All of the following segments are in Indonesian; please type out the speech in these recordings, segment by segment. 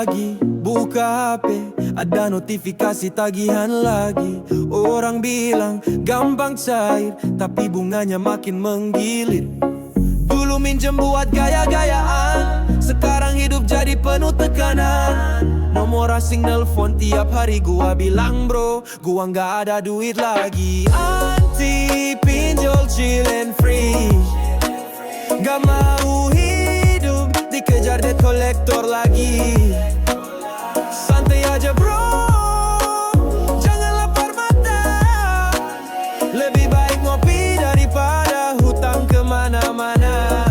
pagi, buka HP, ada notifikasi tagihan lagi. Orang bilang gampang cair, tapi bunganya makin menggiliat. Dulu minjem buat gaya-gayaan, sekarang hidup jadi penuh tekanan. Nomor asing nelfon tiap hari, gua bilang bro, gua nggak ada duit lagi. Anti pinjol chill and free, gak mau hidup dikejar debt collector lagi. Santai aja bro, jangan lapar mata. Lebih baik ngopi daripada hutang kemana-mana.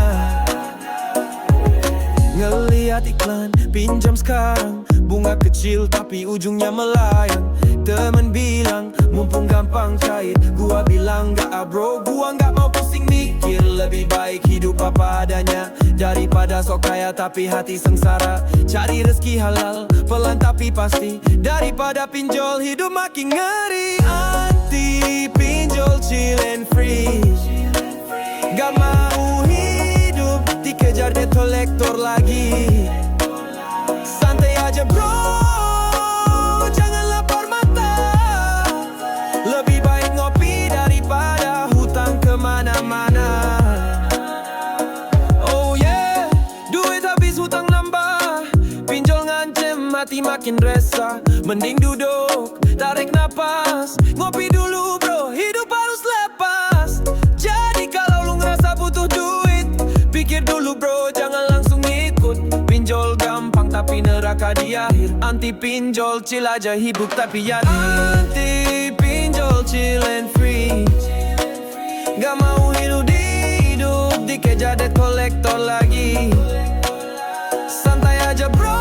Ngeliat iklan pinjam sekarang, bunga kecil tapi ujungnya melayang. Temen bilang mumpung gampang cair, gua bilang gak bro, gua gak mau pusing mikir. Lebih baik hidup apa adanya daripada sok kaya tapi hati sengsara. Cari rezeki halal pelan tapi pasti, daripada pinjol hidup makin ngeri. Anti pinjol chill and free, gak mau hidup dikejar debt collector lagi. Santai aja bro, jangan lapar mata. Lebih baik ngopi daripada hutang kemana-mana. Oh yeah, duit habis hutang nambah, pinjol ngancem hati makin resah. Mending duduk, tarik napas, ngopi dulu bro, hidup harus lepas. Jadi kalau lu ngerasa butuh duit, pikir dulu bro, jangan langsung ikut. Pinjol gampang tapi neraka di akhir. Anti pinjol chill aja hidup tapi ya. Anti pinjol chill and free, gak mau hidup dikejar debt collector lagi. Santai aja bro,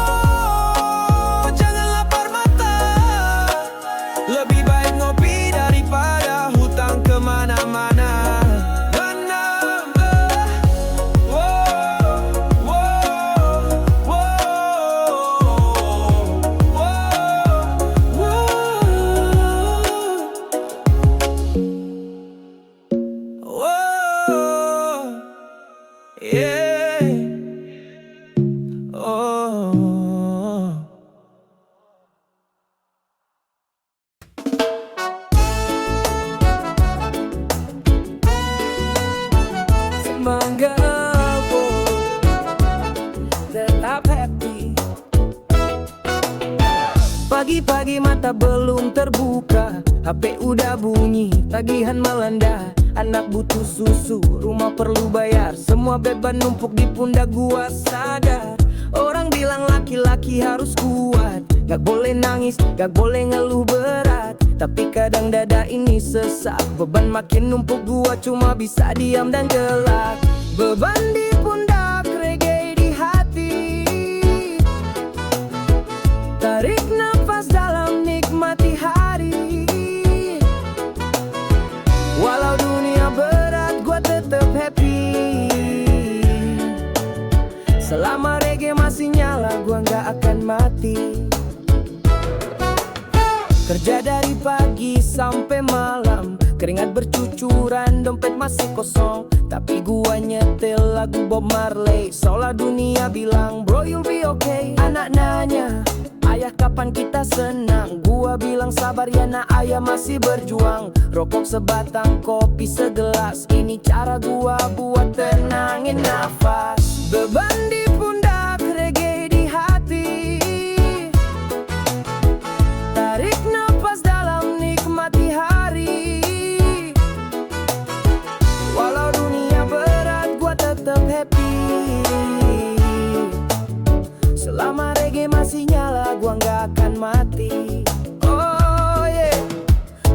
jangan lapar mata. Lebih baik ngopi daripada hutang kemana-mana. Pagi-pagi mata belum terbuka, HP udah bunyi, tagihan melanda. Anak butuh susu, rumah perlu bayar, semua beban numpuk di pundak gua sadar. Orang bilang laki-laki harus kuat, gak boleh nangis, gak boleh ngeluh berat. Tapi kadang dada ini sesak, beban makin numpuk gua cuma bisa diam dan gelak. Beban di pundak, reggae di hati. Tarik nafas dalam, nikmati hari. Walau dunia berat, gua tetep happy. Selama reggae masih nyala, gua gak akan mati. Kerja dari pagi sampai malam, keringat bercucuran, dompet masih kosong. Tapi gua nyetel lagu Bob Marley. Seolah dunia bilang, bro you'll be okay. Anak nanya, ayah kapan kita senang? Gua bilang sabar ya nak, ayah masih berjuang. Rokok sebatang, kopi segelas, ini cara gua buat tenangin nafas. Beban di pundak, reggae di hati. Tarik nafas dalam, nikmati hari. Walau dunia berat, gua tetap happy. Selama reggae masih nyala, gua gak akan mati. Oh yeah,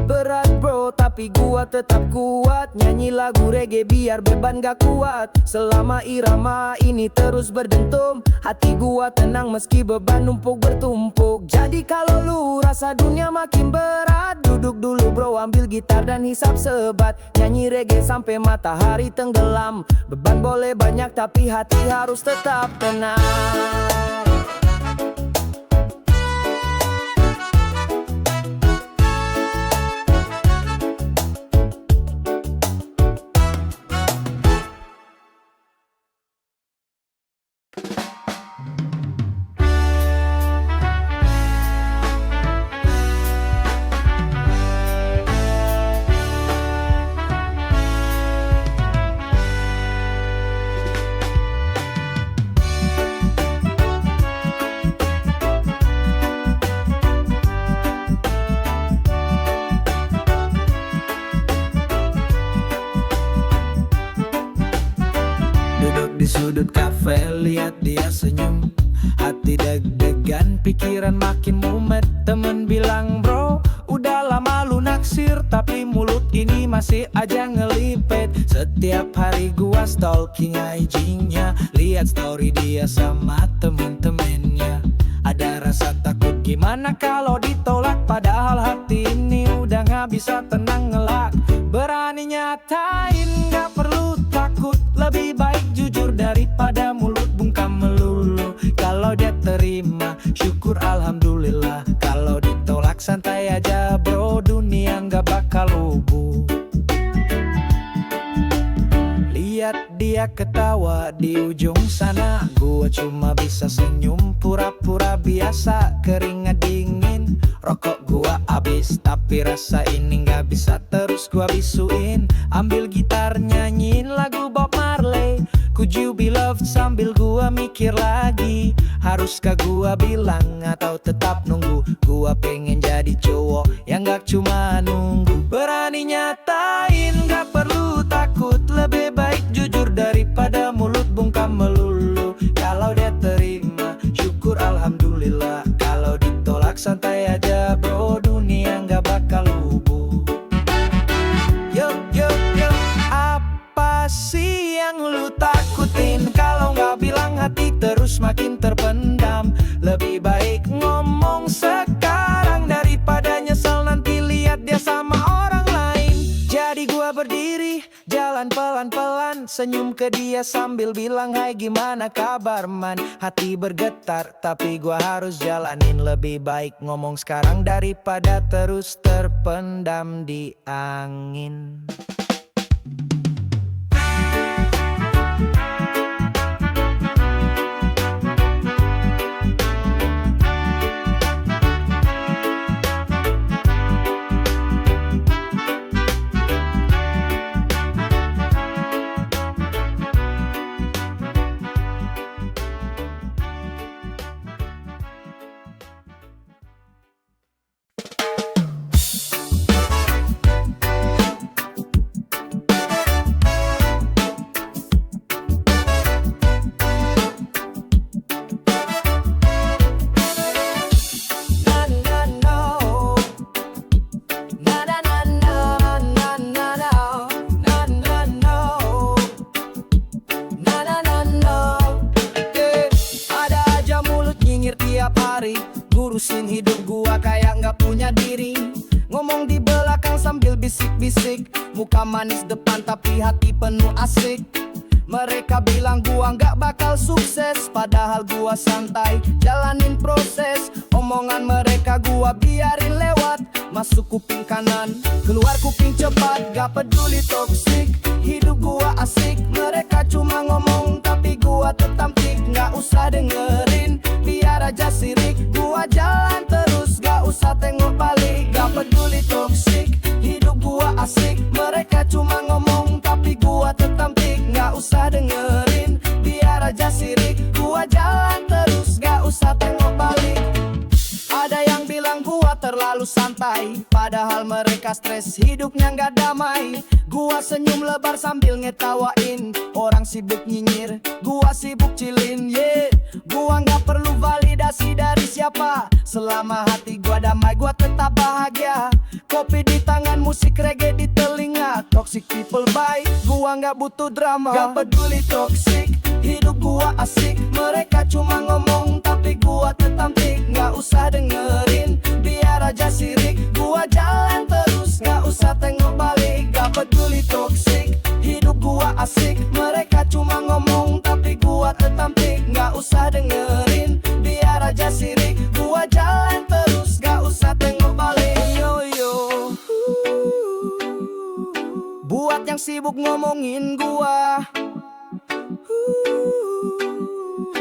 berat bro tapi gua tetap kuat. Nyanyi lagu reggae biar beban gak kuat. Selama irama ini terus berdentum, hati gua tenang meski beban numpuk bertumpuk. Jadi kalau lu rasa dunia makin berat, duduk dulu bro, ambil gitar dan hisap sebat. Nyanyi reggae sampai matahari tenggelam. Beban boleh banyak tapi hati harus tetap tenang. sudut kafe lihat dia senyum, hati deg-degan, pikiran makin mumet. Temen bilang bro, udah lama lu naksir, tapi mulut ini masih aja ngelipet. Setiap hari gua stalking IG-nya, lihat story dia sama temen-temennya. Ada rasa takut, gimana kalau ditolak, padahal hati ini udah gak bisa tenang ngelak. Berani nyatain, gak perlu takut, lebih baik jujur daripada mulut bungkam melulu. Kalau dia terima, syukur alhamdulillah. Kalau ditolak santai aja bro, dunia gak bakal lubuh. Lihat dia ketawa di ujung sana, gua cuma bisa senyum pura-pura biasa. Keringat dingin, rokok gua habis, tapi rasa ini gak bisa terus gua bisuin. Ambil gitar nyanyiin lagu Bob Marley, Could You Be Loved, sambil gua mikir lagi, haruskah gua bilang atau tetap nunggu? Gua pengen jadi cowok yang gak cuma nunggu. Berani nyatain, gak perlu takut, lebih baik jujur daripada mulut bungkam melulu. Kalau dia terima, syukur alhamdulillah. Kalau ditolak santai aja bro, dunia gak bakal lubuh. Yo yo yo, apa sih yang lu takutin? Kalau gak bilang hati terus makin terpendam. Lebih baik ngomong sekarang daripada nyesel nanti lihat dia sama orang lain. Jadi gua berdiri, jalan pelan-pelan, senyum ke dia sambil bilang hai gimana kabar man. Hati bergetar tapi gua harus jalanin, lebih baik ngomong sekarang daripada terus terpendam di angin. Ngurusin hidup gua kayak gak punya diri, ngomong di belakang sambil bisik-bisik, muka manis depan tapi hati penuh asik. Mereka bilang gua gak bakal sukses, padahal gua santai jalanin proses. Omongan mereka gua biarin lewat, masuk kuping kanan, keluar kuping cepat. Gak peduli toksik, hidup gua asik. Mereka cuma ngomong tapi gua tetap tik, gak usah dengerin, biar aja sirik. Gua jalan terus, gak usah tengok balik. Gak peduli toksik, hidup gua asik. Mereka cuma ngomong tapi gua tetap tik, gak usah dengerin, biar aja sirik. Gua jalan terus, gak usah tengok balik. Ada yang bilang gua terlalu santai, padahal mereka stres, hidupnya gak damai. Gua senyum lebar sambil ngetawain, orang sibuk nyinyir, gua sibuk chillin, yeah. Gua gak perlu validasi dari siapa, selama hati gua damai, gua tetap bahagia. Kopi di tangan, musik reggae di telinga, toxic people bye, gua gak butuh drama. Gak peduli toxic, hidup gua asik. Mereka cuma ngomong tapi gua tetap tik, gak usah dengerin, biar aja sirik. Gua jalan terus, gak usah tengok balik. Gak peduli toxic, hidup gua asik. Mereka cuma ngomong tapi gua tetap tik, gak usah dengerin, biar aja sirik. Gua jalan terus, gak usah tengok balik. Yo yo, buat yang sibuk ngomongin gua,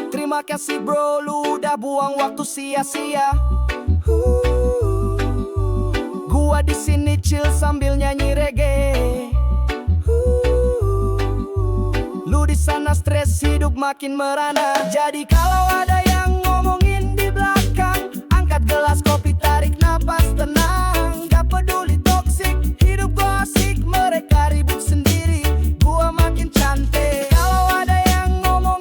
terima kasih bro, lu udah buang waktu sia-sia. Gua di sini chill sambil nyanyi reggae. Lu di sana stres, hidup makin merana. Jadi kalau ada yang ngomongin di belakang, angkat gelas kopi, tarik napas tenang. Gak peduli toksik, hidup gua asik. Mereka ribut sendiri, gua makin cantik. Kalau ada yang ngomong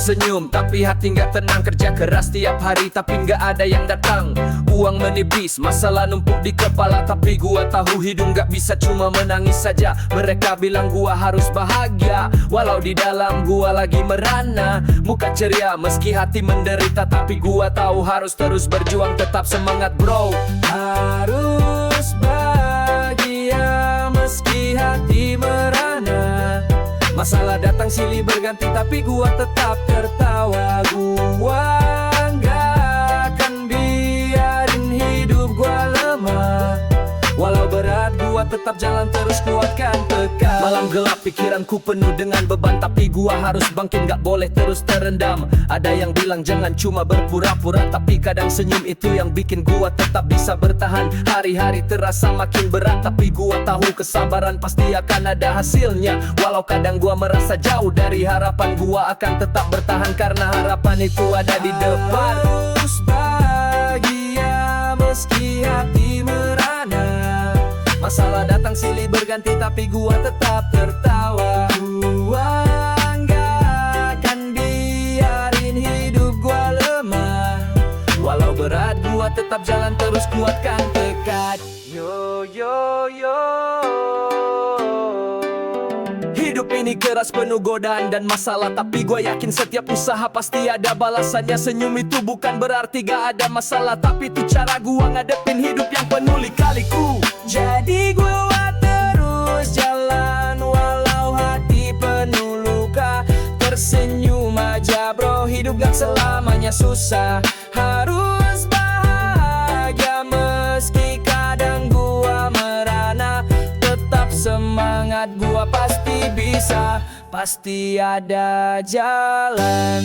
tersenyum tapi hati nggak tenang. Kerja keras tiap hari tapi nggak ada yang datang. Uang menipis, masalah numpuk di kepala. Tapi gua tahu hidup nggak bisa cuma menangis saja. Mereka bilang gua harus bahagia, walau di dalam gua lagi merana. Muka ceria meski hati menderita, tapi gua tahu harus terus berjuang. Tetap semangat bro. Harus bahagia meski hati merana. Masalah datang silih berganti tapi gua tetap tertawa. Gua nggak akan biarin hidup gua lemah. Walau berat gua tetap jalan terus kuatkan tekad. Malam gelap pikiranku penuh dengan beban, tapi gua harus bangkit, gak boleh terus terendam. Ada yang bilang jangan cuma berpura-pura, tapi kadang senyum itu yang bikin gua tetap bisa bertahan. Hari-hari terasa makin berat, tapi gua tahu kesabaran pasti akan ada hasilnya. Walau kadang gua merasa jauh dari harapan, gua akan tetap bertahan karena harapan itu ada di depan. Harus bahagia meski hati merana. Masalah datang silih berganti tapi gua tetap tertawa. Gua nggak akan biarin hidup gua lemah. Walau berat gua tetap jalan terus kuatkan tekad. Yo yo yo. Hidup ini keras penuh godaan dan masalah, tapi gue yakin setiap usaha pasti ada balasannya. Senyum itu bukan berarti gak ada masalah, tapi itu cara gue ngadepin hidup yang penuh lika-liku. Jadi gue terus jalan walau hati penuh luka. Tersenyum aja bro, hidup gak selamanya susah. Harus bahagia meski kadang gua merana. Tetap semangat, gua pasti bisa, pasti ada jalan.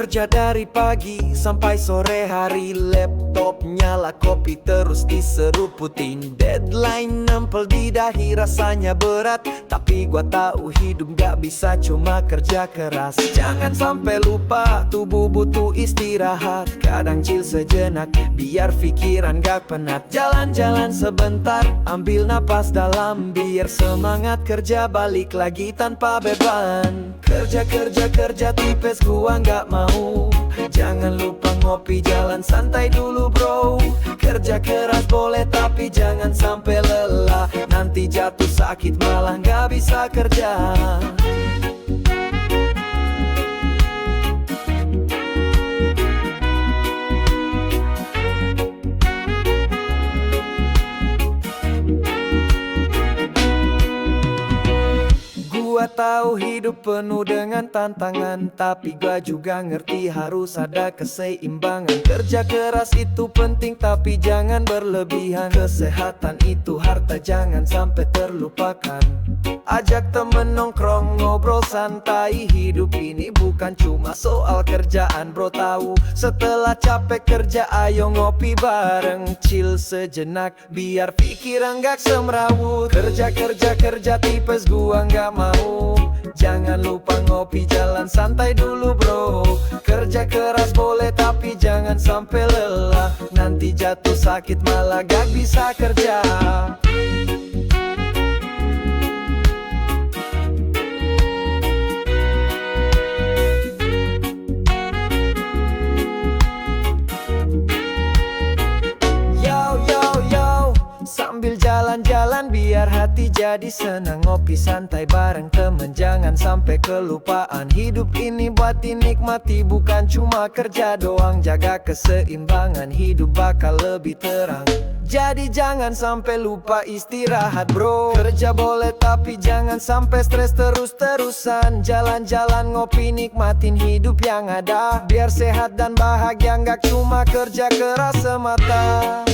Kerja dari pagi sampai sore hari, laptop nyala, kopi terus diseruputin. Deadline nempel di dahi, rasanya berat, tapi gua tahu hidup gak bisa cuma kerja keras. Jangan sampai lupa, tubuh butuh istirahat. Kadang chill sejenak, biar pikiran gak penat. Jalan-jalan sebentar, ambil napas dalam, biar semangat kerja balik lagi tanpa beban. Kerja tipes gua gak mau. Jangan lupa ngopi, jalan santai dulu bro. Kerja keras boleh tapi jangan sampai lelah. Nanti jatuh sakit malah gak bisa kerja. Gua tahu hidup penuh dengan tantangan, tapi gua juga ngerti harus ada keseimbangan. Kerja keras itu penting tapi jangan berlebihan. Kesehatan itu harta, jangan sampai terlupakan. Ajak temen nongkrong, ngobrol santai. Hidup ini bukan cuma soal kerjaan bro, tahu. Setelah capek kerja ayo ngopi bareng, chill sejenak, biar pikiran gak semrawut. Kerja tipes gua gak mau. Jangan lupa ngopi, jalan santai dulu bro. Kerja keras boleh tapi jangan sampai lelah. Nanti jatuh sakit malah gak bisa kerja. Sambil jalan-jalan biar hati jadi senang. Ngopi santai bareng temen, jangan sampai kelupaan. Hidup ini buat dinikmati, bukan cuma kerja doang. Jaga keseimbangan, hidup bakal lebih terang. Jadi jangan sampai lupa istirahat bro. Kerja boleh tapi jangan sampai stres terus-terusan. Jalan-jalan ngopi nikmatin hidup yang ada. Biar sehat dan bahagia nggak cuma kerja keras semata.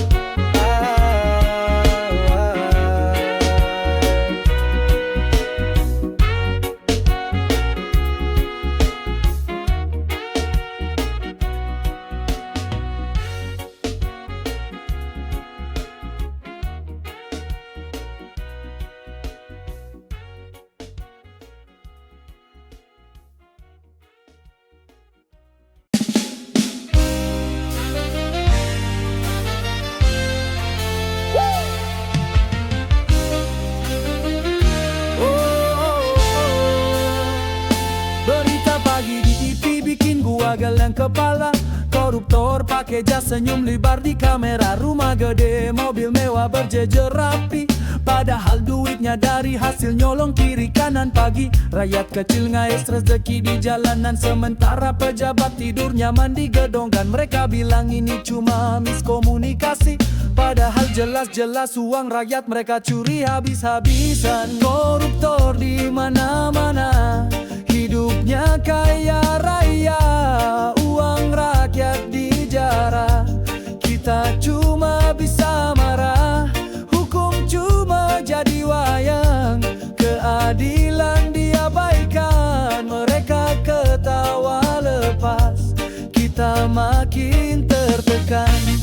Berita pagi di TV bikin gua geleng kepala. Koruptor pakai jas senyum lebar di kamera. Rumah gede, mobil mewah berjejer rapi. Padahal duitnya dari hasil nyolong kiri kanan pagi. Rakyat kecil ngais rezeki di jalanan. Sementara pejabat tidur nyaman di gedung. Dan mereka bilang ini cuma miskomunikasi. Padahal jelas-jelas uang rakyat mereka curi habis-habisan. Koruptor di mana-mana, hidupnya kaya raya, uang rakyat dijarah. Kita cuma bisa marah, hukum cuma jadi wayang. Keadilan diabaikan, mereka ketawa lepas. Kita makin tertekan.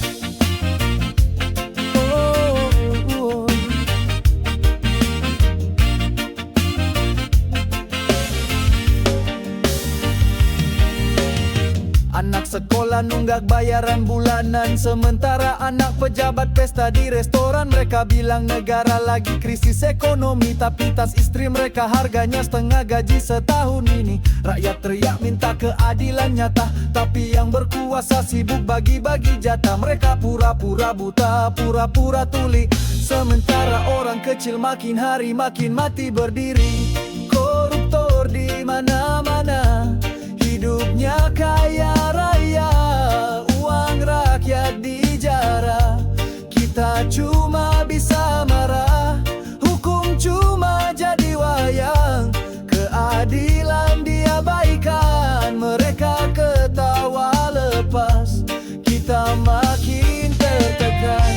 Anak sekolah nunggak bayaran bulanan. Sementara anak pejabat pesta di restoran. Mereka bilang negara lagi krisis ekonomi, tapi tas istri mereka harganya setengah gaji setahun ini. Rakyat teriak minta keadilan nyata, tapi yang berkuasa sibuk bagi-bagi jatah. Mereka pura-pura buta, pura-pura tuli. Sementara orang kecil makin hari makin mati berdiri. Koruptor di mana-mana, hidupnya kaya raya, uang rakyat dijarah. Kita cuma bisa marah, hukum cuma jadi wayang. Keadilan diabaikan, mereka ketawa lepas. Kita makin tertekan.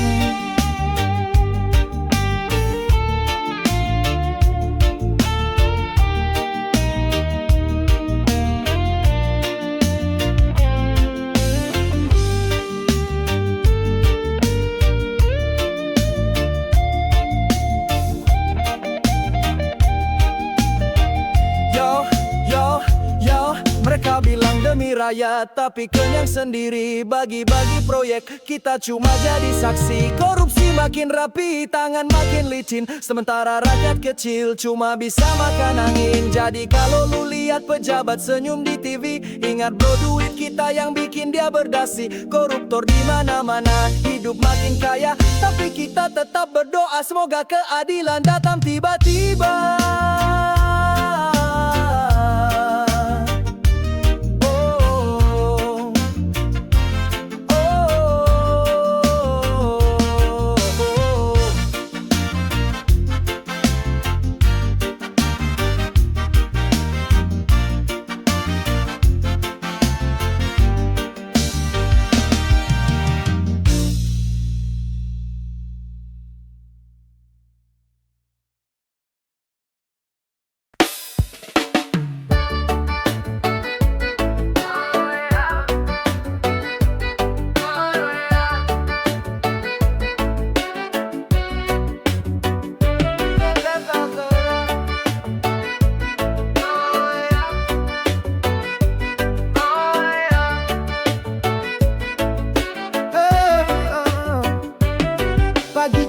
Mereka bilang demi rakyat, tapi kenyang sendiri. Bagi-bagi proyek, kita cuma jadi saksi. Korupsi makin rapi, tangan makin licin. Sementara rakyat kecil cuma bisa makan angin. Jadi kalau lu lihat pejabat senyum di TV, ingat bro, duit kita yang bikin dia berdasi. Koruptor di mana-mana, hidup makin kaya, tapi kita tetap berdoa semoga keadilan datang tiba-tiba.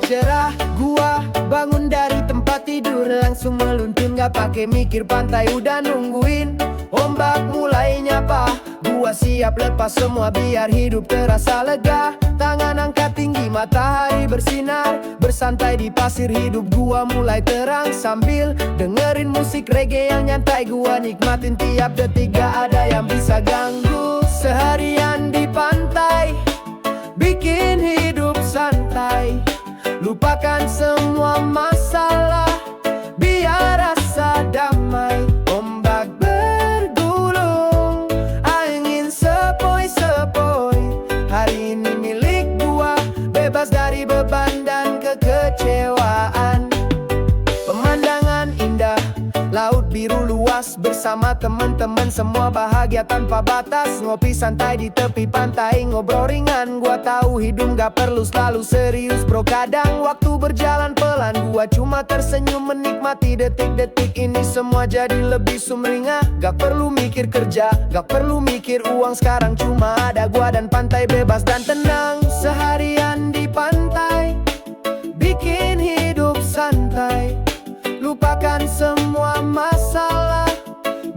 cerah, gua bangun dari tempat tidur, langsung meluncur gak pakai mikir, pantai udah nungguin. Ombak mulai nyapa, gua siap lepas semua biar hidup terasa lega. Tangan angkat tinggi, matahari bersinar, bersantai di pasir, hidup gua mulai terang. Sambil dengerin musik reggae yang nyantai, gua nikmatin tiap detik, gak ada yang bisa ganggu. Seharian di pantai, bikin hidup santai. Lupakan semua masalah, biar rasa damai. Ombak bergulung, angin sepoi-sepoi. Hari ini milik gua, bebas dari beban dan kekecewaan. Pemandangan indah, laut biru luas. Bersama teman-teman semua bahagia tanpa batas. Ngopi santai di tepi pantai, ngobrol ringan. Gua tahu hidup gak perlu selalu serius bro. Kadang waktu berjalan pelan, gua cuma tersenyum menikmati detik-detik ini. Semua jadi lebih sumringah. Gak perlu mikir kerja, gak perlu mikir uang. Sekarang cuma ada gua dan pantai, bebas dan tenang. Seharian di pantai, bikin hidup santai. Lupakan semua masalah,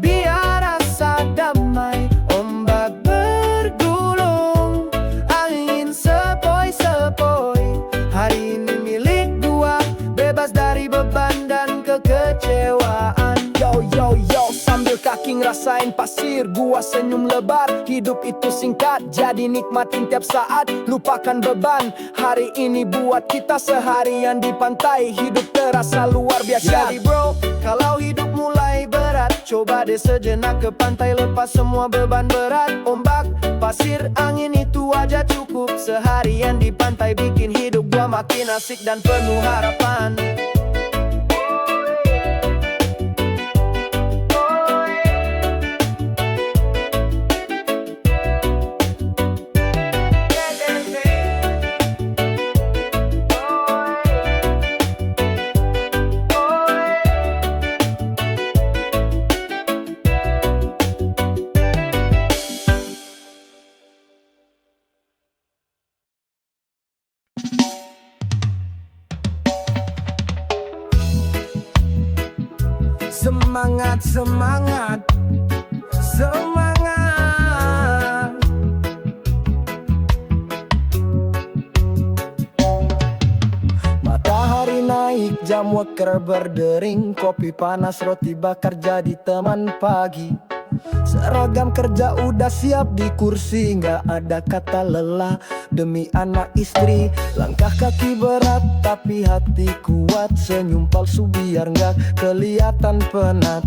biar rasa damai. Ombak bergulung, angin sepoi-sepoi. Hari ini milik gua, bebas dari beban dan kekecewaan. Yo yo yo, sambil kaki ngerasain pasir, gua senyum lebar. Hidup itu singkat, jadi nikmatin tiap saat. Lupakan beban, hari ini buat kita seharian di pantai. Hidup terasa luar biasa. Jadi bro, kalau hidup mulai berat, coba deh sejenak ke pantai, lepas semua beban berat. Ombak, pasir, angin itu aja cukup. Seharian di pantai bikin hidup gua makin asik dan penuh harapan. Semangat, semangat, semangat. Matahari naik, jam waker berdering. Kopi panas, roti bakar jadi teman pagi. Seragam kerja udah siap di kursi, nggak ada kata lelah demi anak istri. Langkah kaki berat tapi hati kuat. Senyum palsu biar nggak kelihatan penat.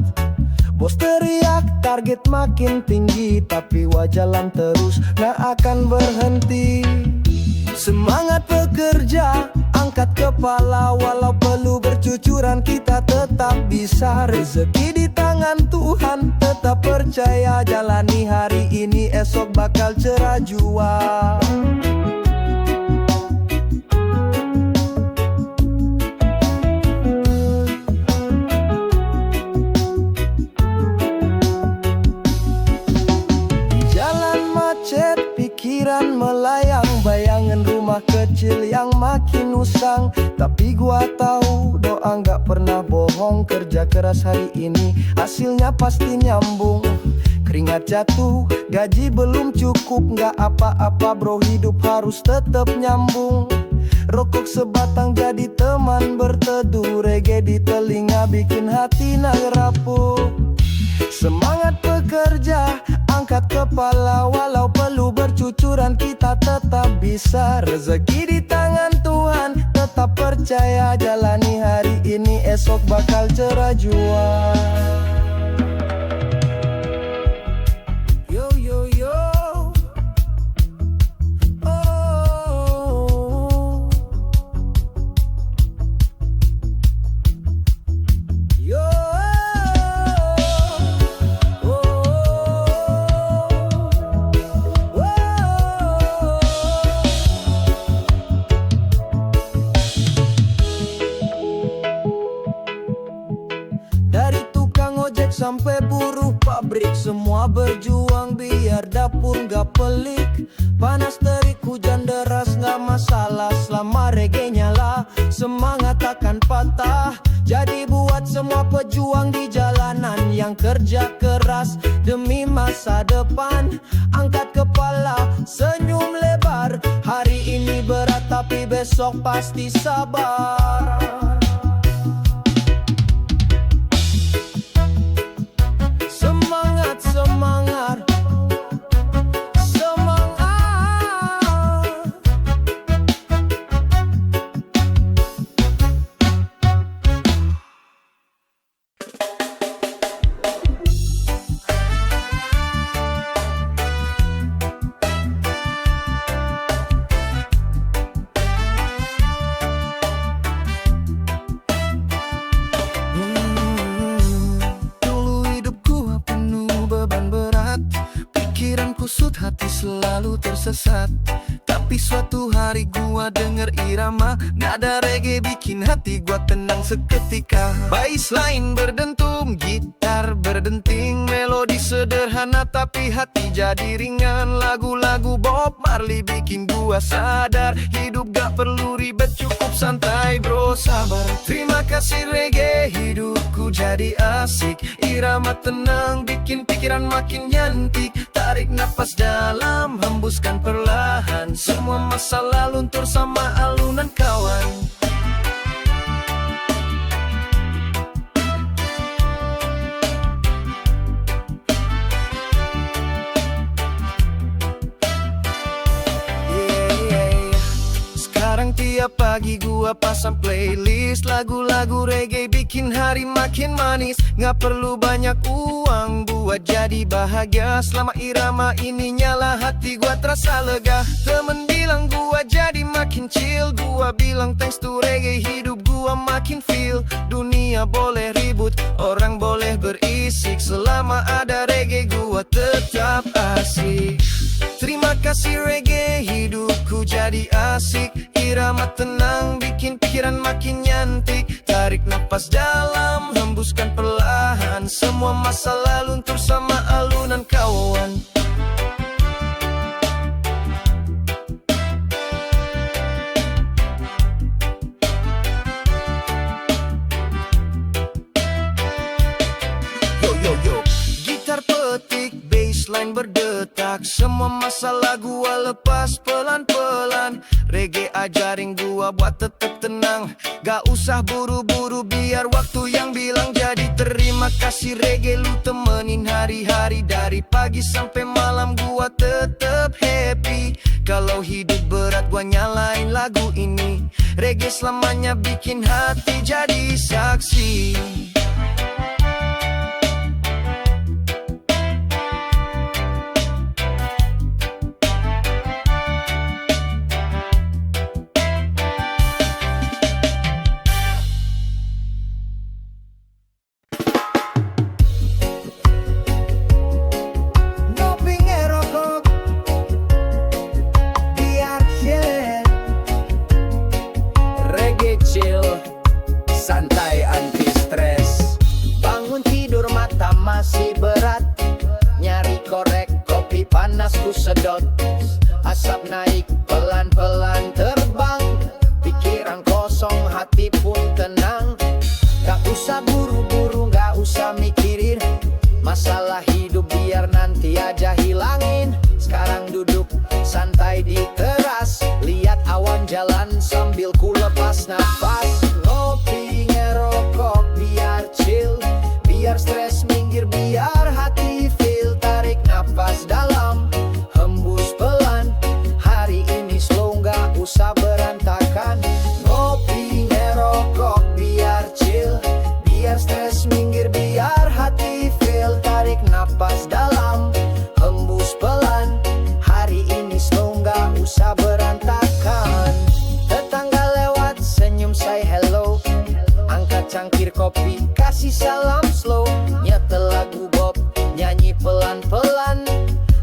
Bos teriak target makin tinggi, tapi jalan terus nggak akan berhenti. Semangat bekerja, angkat kepala. Walau perlu bercucuran, kita tetap bisa. Rezeki di tangan Tuhan, tetap percaya. Jalani hari ini, esok bakal cerah jua. Jalan macet, pikiran melayang. Bayangan rumah kecil yang makin usang. Tapi gua tahu doa nggak pernah bohong. Kerja keras hari ini, hasilnya pasti nyambung. Keringat jatuh, gaji belum cukup. Nggak apa-apa bro, hidup harus tetap nyambung. Rokok sebatang jadi teman berteduh. Reggae di telinga bikin hati rapuh. Semangat bekerja, angkat kepala. Walau perlu bercucuran, kita tetap bisa. Rezeki di tangan Tuhan, tetap percaya. Jalani hari ini, esok bakal cerah jua. Yo yo yo. Oh. Yo. Sampai buruh pabrik, semua berjuang biar dapur gak pelik. Panas terik, hujan deras gak masalah. Selama reggae nyala, semangat takkan patah. Jadi buat semua pejuang di jalanan yang kerja keras demi masa depan. Angkat kepala, senyum lebar. Hari ini berat tapi besok pasti sabar. Semangat, semangat, semangat. selalu tersesat. Tapi suatu hari gua denger irama nada reggae bikin hati gua tenang seketika. Bassline berdentum, gitar berdenting, melodi sederhana tapi hati jadi ringan. Lagu-lagu Bob Marley bikin gua sadar, hidup gak perlu ribet, cukup santai bro, sabar. Terima kasih reggae, hidupku jadi asik. Irama tenang bikin pikiran makin nyantik. Tarik nafas dalam, hembuskan perlahan. Semua masalah luntur sama alunan kawan. Sekarang tiap pagi gua pasang playlist lagu-lagu reggae bikin hari makin manis. Nggak perlu banyak uang buat jadi bahagia. Selama irama ini nyala hati gua terasa lega. Temen bilang gua jadi makin chill, gua bilang thanks to reggae hidup gua makin feel. Dunia boleh ribut, orang boleh berisik, selama ada reggae gua tetap asik. Terima kasih reggae, hidupku jadi asik. Irama tenang bikin pikiran makin nyantik. Tarik nafas dalam, hembuskan perlahan. Semua masalah luntur sama alunan kawan. Yo yo yo, gitar petik, bassline berdetak. Semua masalah gua lepas pelan-pelan. Reggae ajarin gua buat tetep tenang, gak usah buru-buru biar waktu yang bilang. Jadi terima kasih reggae, lu temenin hari-hari. Dari pagi sampai malam gua tetep happy. Kalau hidup berat gua nyalain lagu ini. Reggae selamanya bikin hati jadi saksi. Santai anti stres. Bangun tidur mata masih berat, nyari korek kopi panas ku sedot. Asap naik pelan-pelan terbang, pikiran kosong hati pun tenang. Gak usah buru-buru, gak usah mikirin masalah hidup, biar nanti aja hilangin. Sekarang duduk santai di teras, lihat awan jalan sambil ku lepas nafas. Ngopi ngerokok biar chill, biar stres minggir, biar hati feel. Tarik nafas dalam, hembus pelan. Hari ini slow gak usah berantakan. Ngopi ngerokok biar chill, biar stres minggir, biar hati feel. Tarik nafas dalam, hembus pelan. Hari ini slow gak usah berantakan. Tetangga lewat senyum say hello, angkat cangkir kopi kasih salam slow. Nyetel lagu Bob nyanyi pelan-pelan,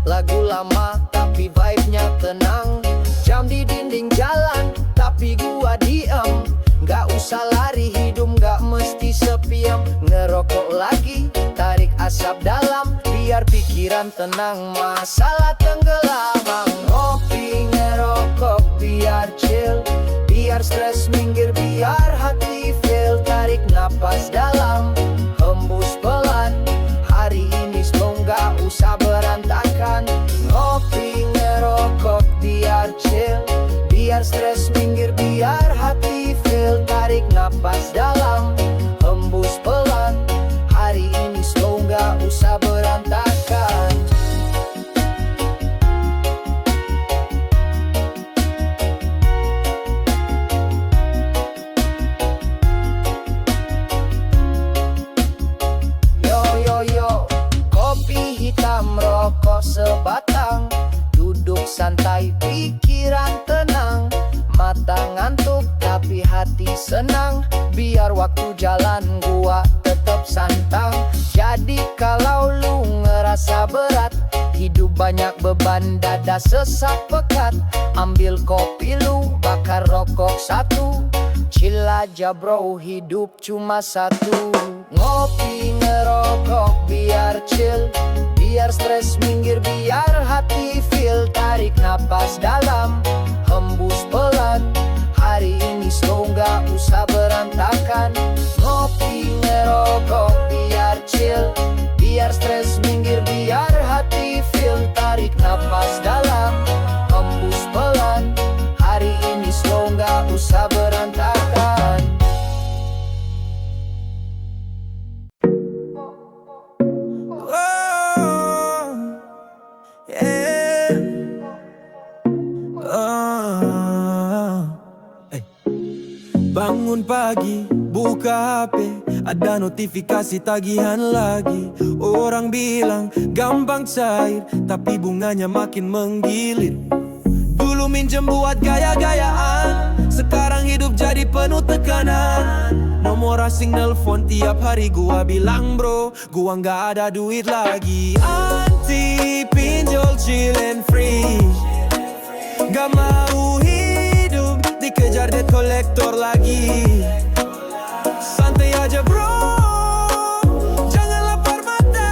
lagu lama tapi vibe-nya tenang. Jam di dinding jalan tapi gua diem, gak usah lari, hidup gak mesti sepiam. Ngerokok lagi, tarik asap dalam, biar pikiran tenang, masalah tenggelam. Ngopi ngerokok biar chill, biar stres minggir, biar hati feel. Tarik napas dalam, hembus pelan. Hari ini slow gak usah berantakan. Ngopi ngerokok biar chill, biar stres minggir, biar hati feel. Tarik napas dalam, hembus pelan. Hari ini slow gak usah berantakan. Yo yo yo, kopi hitam rokok sebatang. Duduk santai pikiran tenang, mata ngantuk tapi hati senang. Biar waktu jalan gua tetap santang. Jadi kalau lu ngerasa berat, hidup banyak beban, beban dada sesak pekat. Ambil kopi lu, bakar rokok satu. Chill aja bro, hidup cuma satu. Ngopi ngerokok biar chill, biar stres minggir, biar hati feel. Tarik napas dalam, hembus pelan. Hari ini slow, gak usah berantakan. Ngopi ngerokok biar chill, biar stres minggir, biar hati feel. Tarik napas dalam, hembus pelan. Hari ini slow, gak usah berantakan. Oh, yeah. Bangun pagi, buka HP, ada notifikasi tagihan lagi. Orang bilang gampang cair, tapi bunganya makin menggiliir. Dulu minjem buat gaya-gayaan, sekarang hidup jadi penuh tekanan. Nomor asing nelfon tiap hari, gua bilang bro, gua nggak ada duit lagi. Anti pinjol chill and free, gak mau hidup dikejar debt collector lagi. Santai aja bro, jangan lapar mata.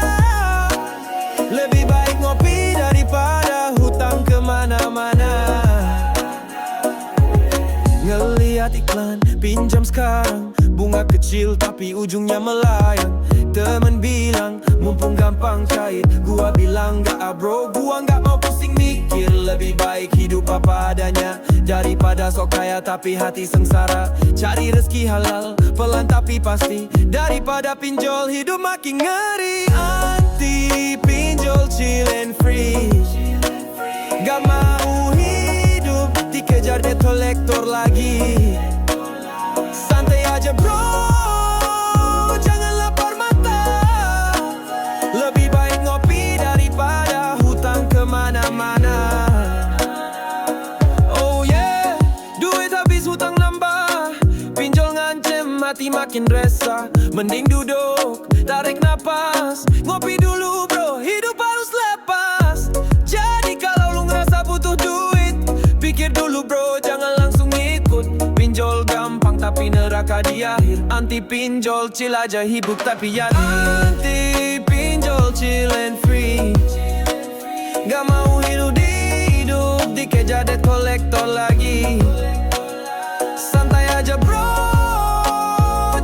Lebih baik ngopi daripada hutang kemana-mana. Ngeliat iklan pinjam sekarang, bunga kecil tapi ujungnya melayang. Temen bilang mumpung gampang cair, gua bilang gak bro, gua gak mau pusing mikir. Lebih baik hidup apa adanya daripada sok kaya tapi hati sengsara. Cari rezeki halal, pelan tapi pasti, daripada pinjol hidup makin ngeri. Anti pinjol chill and free, gak mau hidup dikejar debt collector lagi. Santai aja bro, jangan lapar mata. Lebih baik ngopi daripada hutang kemana-mana. Oh yeah, duit habis hutang nambah, pinjol ngancem hati makin resah. Mending duduk, tarik napas, ngopi dulu bro, hidup harus lepas. Jadi kalau lu ngerasa butuh duit, pikir dulu bro, jangan langsung ikut. Pinjol gampang tapi neraka di akhir. Anti pinjol chill aja, hidup tapi ya. Anti pinjol chill and free, gak mau hidup dikejar debt collector lagi. Santai aja bro,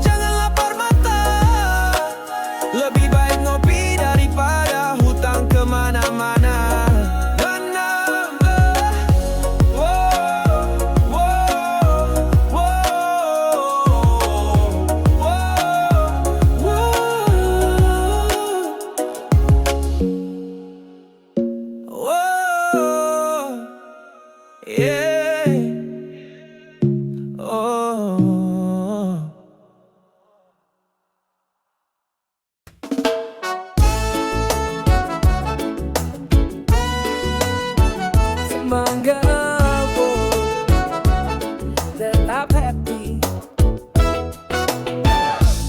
jangan lapar mata. Lebih baik ngopi daripada hutang kemana-mana. Yeah. Oh. Semoga aku tetap happy.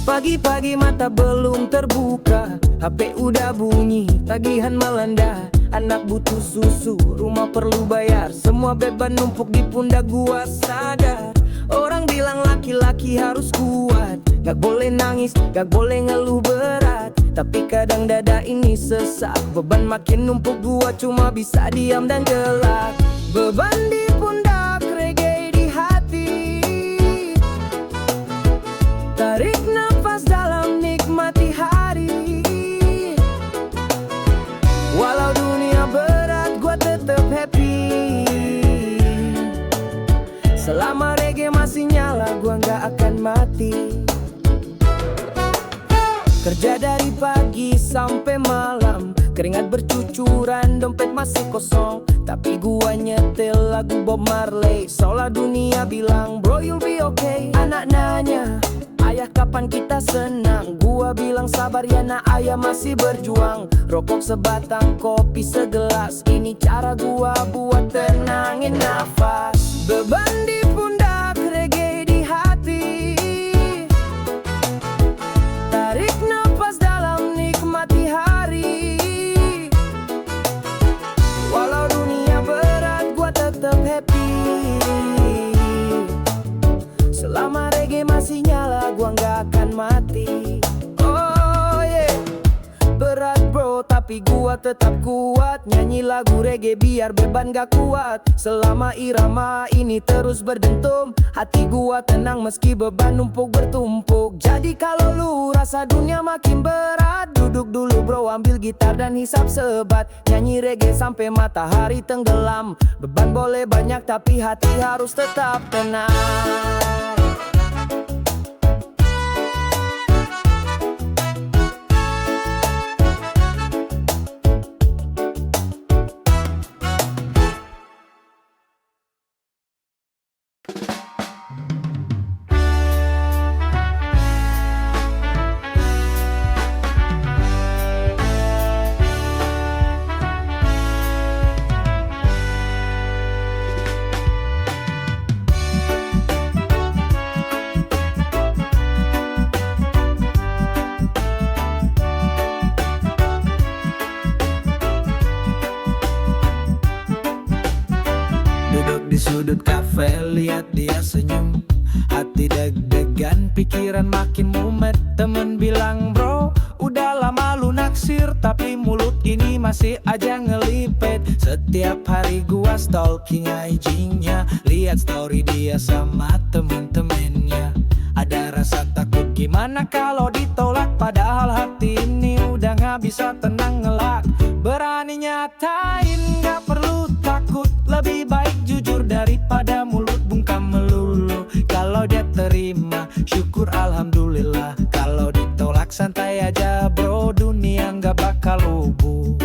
Pagi-pagi mata belum terbuka, HP udah bunyi, tagihan melanda. Anak butuh susu, rumah perlu bayar, semua beban numpuk di pundak gua sadar. Orang bilang laki-laki harus kuat, gak boleh nangis, gak boleh ngeluh berat. Tapi kadang dada ini sesak, beban makin numpuk, gua cuma bisa diam dan gelak. Beban di pundak, reggae di hati. Tarik nafas dalam, nikmati hari. Walau dunia berat, gua tetap happy. Selama reggae masih nyala, gua gak akan mati. Kerja dari pagi sampai malam, keringat bercucuran, dompet masih kosong. Tapi gua nyetel lagu Bob Marley, seolah dunia bilang bro you'll be okay. Anak nanya, ayah kapan kita senang? Gua bilang sabar ya nak, ayah masih berjuang. Rokok sebatang, kopi segelas, ini cara gua buat tenangin nafas. Beban di pundak, reggae di hati. Tarik nafas dalam, nikmati hari. Walau bro, tapi gua tetap kuat. Nyanyi lagu reggae biar beban gak kuat. Selama irama ini terus berdentum, hati gua tenang meski beban numpuk bertumpuk. Jadi kalau lu rasa dunia makin berat, duduk dulu bro, ambil gitar dan hisap sebat. Nyanyi reggae sampai matahari tenggelam. Beban boleh banyak tapi hati harus tetap tenang. Duduk di sudut kafe, lihat dia senyum. Hati deg-degan, pikiran makin mumet. Temen bilang bro, udah lama lu naksir, tapi mulut ini masih aja ngelipet. Setiap hari gua stalking IG-nya, lihat story dia sama temen-temennya. Ada rasa takut gimana kalau ditolak, padahal hati ini udah gak bisa tenang ngelak. Berani nyatain, gak perlu takut, lebih baik jujur daripada mulut bungkam melulu. Kalau dia terima, syukur alhamdulillah. Kalau ditolak santai aja bro, dunia gak bakal lubuh.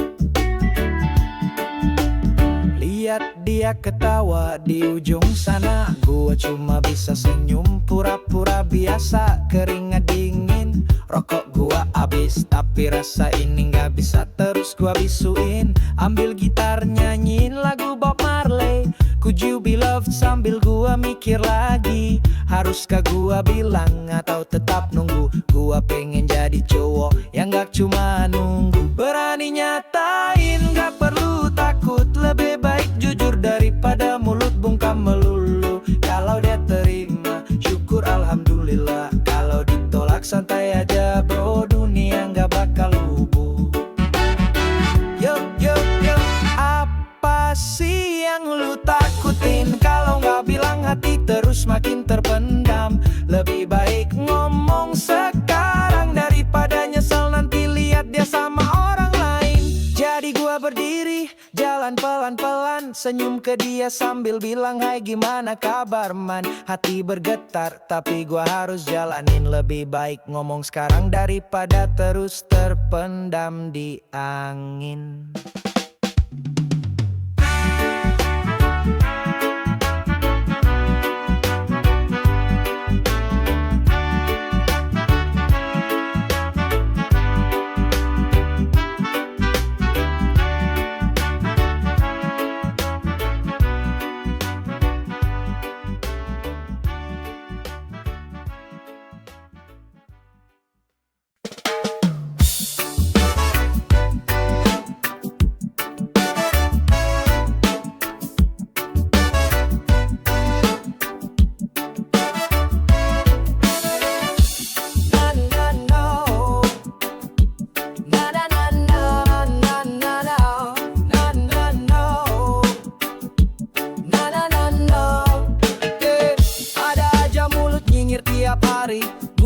Lihat dia ketawa di ujung sana, gua cuma bisa senyum pura-pura biasa. Keringat dingin, rokok gua habis, tapi rasa ini gak bisa terus gua bisuin. Ambil gitar nyanyiin lagu Bob Marley, Could You Be Loved, sambil gua mikir lagi, haruskah gua bilang atau tetap nunggu? Gua pengen jadi cowok yang gak cuma nunggu. Berani nyatain, gak perlu takut, lebih baik jujur daripada mulut bungkam melulu. Kalau dia terima, syukur alhamdulillah. Kalau ditolak santai aja bro, dunia gak bakal lubuh. Yo yo yo, apa sih yang lu takutin? Kalau gak bilang hati terus makin terpendam. Lebih baik ngomong sekarang daripada nyesel nanti lihat dia sama orang lain. Jadi gua berdiri, jalan pelan-pelan, senyum ke dia sambil bilang hai gimana kabar man. Hati bergetar tapi gua harus jalanin, lebih baik ngomong sekarang daripada terus terpendam di angin.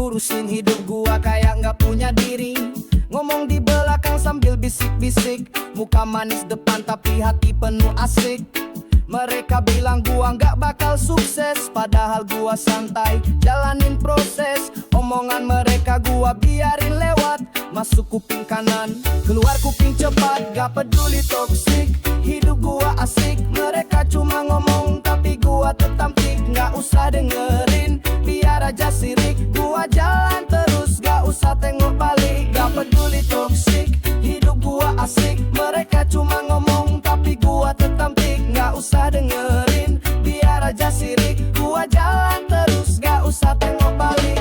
Ngurusin hidup gua kayak gak punya diri. Ngomong di belakang sambil bisik-bisik, muka manis depan tapi hati penuh asik. Mereka bilang gua gak bakal sukses, padahal gua santai jalanin proses. Omongan mereka gua biarin lewat, masuk kuping kanan, keluar kuping cepat. Gak peduli toksik, hidup gua asik. Mereka cuma ngomong tapi gua tetap tik. Gak usah dengerin, biar aja sirik. Gua jalan terus, gak usah tengok balik. Gak peduli toksik, hidup gua asik. Mereka cuma ngomong tapi gua tetap tik. Gak usah dengerin, biar aja sirik. Gua jalan terus, gak usah tengok balik.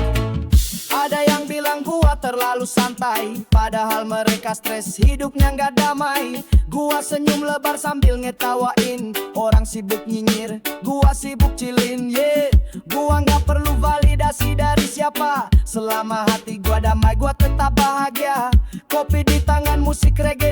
Ada yang bilang gua terlalu santai, padahal mereka stres, hidupnya gak damai. Gua senyum lebar sambil ngetawain, orang sibuk nyinyir, gua sibuk chillin, yeah. Gua gak perlu validasi dari siapa, selama hati gua damai, gua tetap bahagia. Kopi di tangan, musik reggae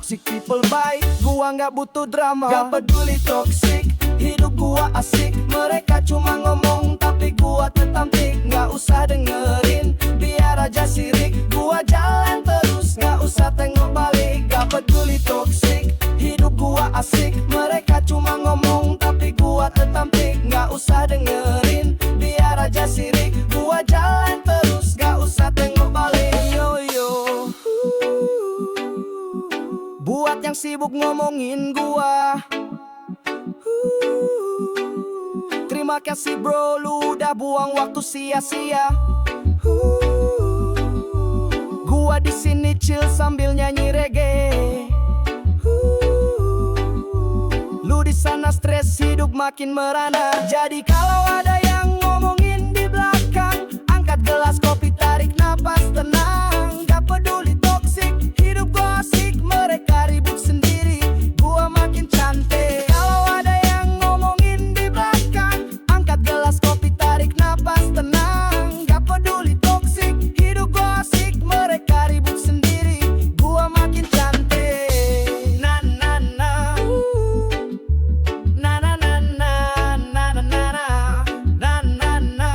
toxic people bye. Gua nggak butuh drama, gak peduli toxic. Hidup gua asik, mereka cuma ngomong tapi gua tetap tik. Nggak usah dengerin, biar aja sirik. Gua jalan terus, nggak usah tengok balik. Gak peduli toxic, hidup gua asik. Mereka cuma ngomong tapi gua tetap tik. Nggak usah dengerin, biar aja sirik. Gua jalan terus, nggak usah tengok balik. Yo yo, buat yang sibuk ngomongin gua, terima kasih bro, lu udah buang waktu sia-sia. Gua di sini chill sambil nyanyi reggae. Lu di sana stres, hidup makin merana. Jadi kalau ada yang ngomongin di belakang, angkat gelas kopi, tarik napas tenang. Gak peduli toxic, hidup gua asik. Mereka ribut sendiri, gua makin cantik. Kalau ada yang ngomongin di belakang, angkat gelas kopi, tarik napas tenang. Gak peduli toxic, hidup gua asik. Mereka ribut sendiri, gua makin cantik. Na na na, na na na na, na na na na, na na na,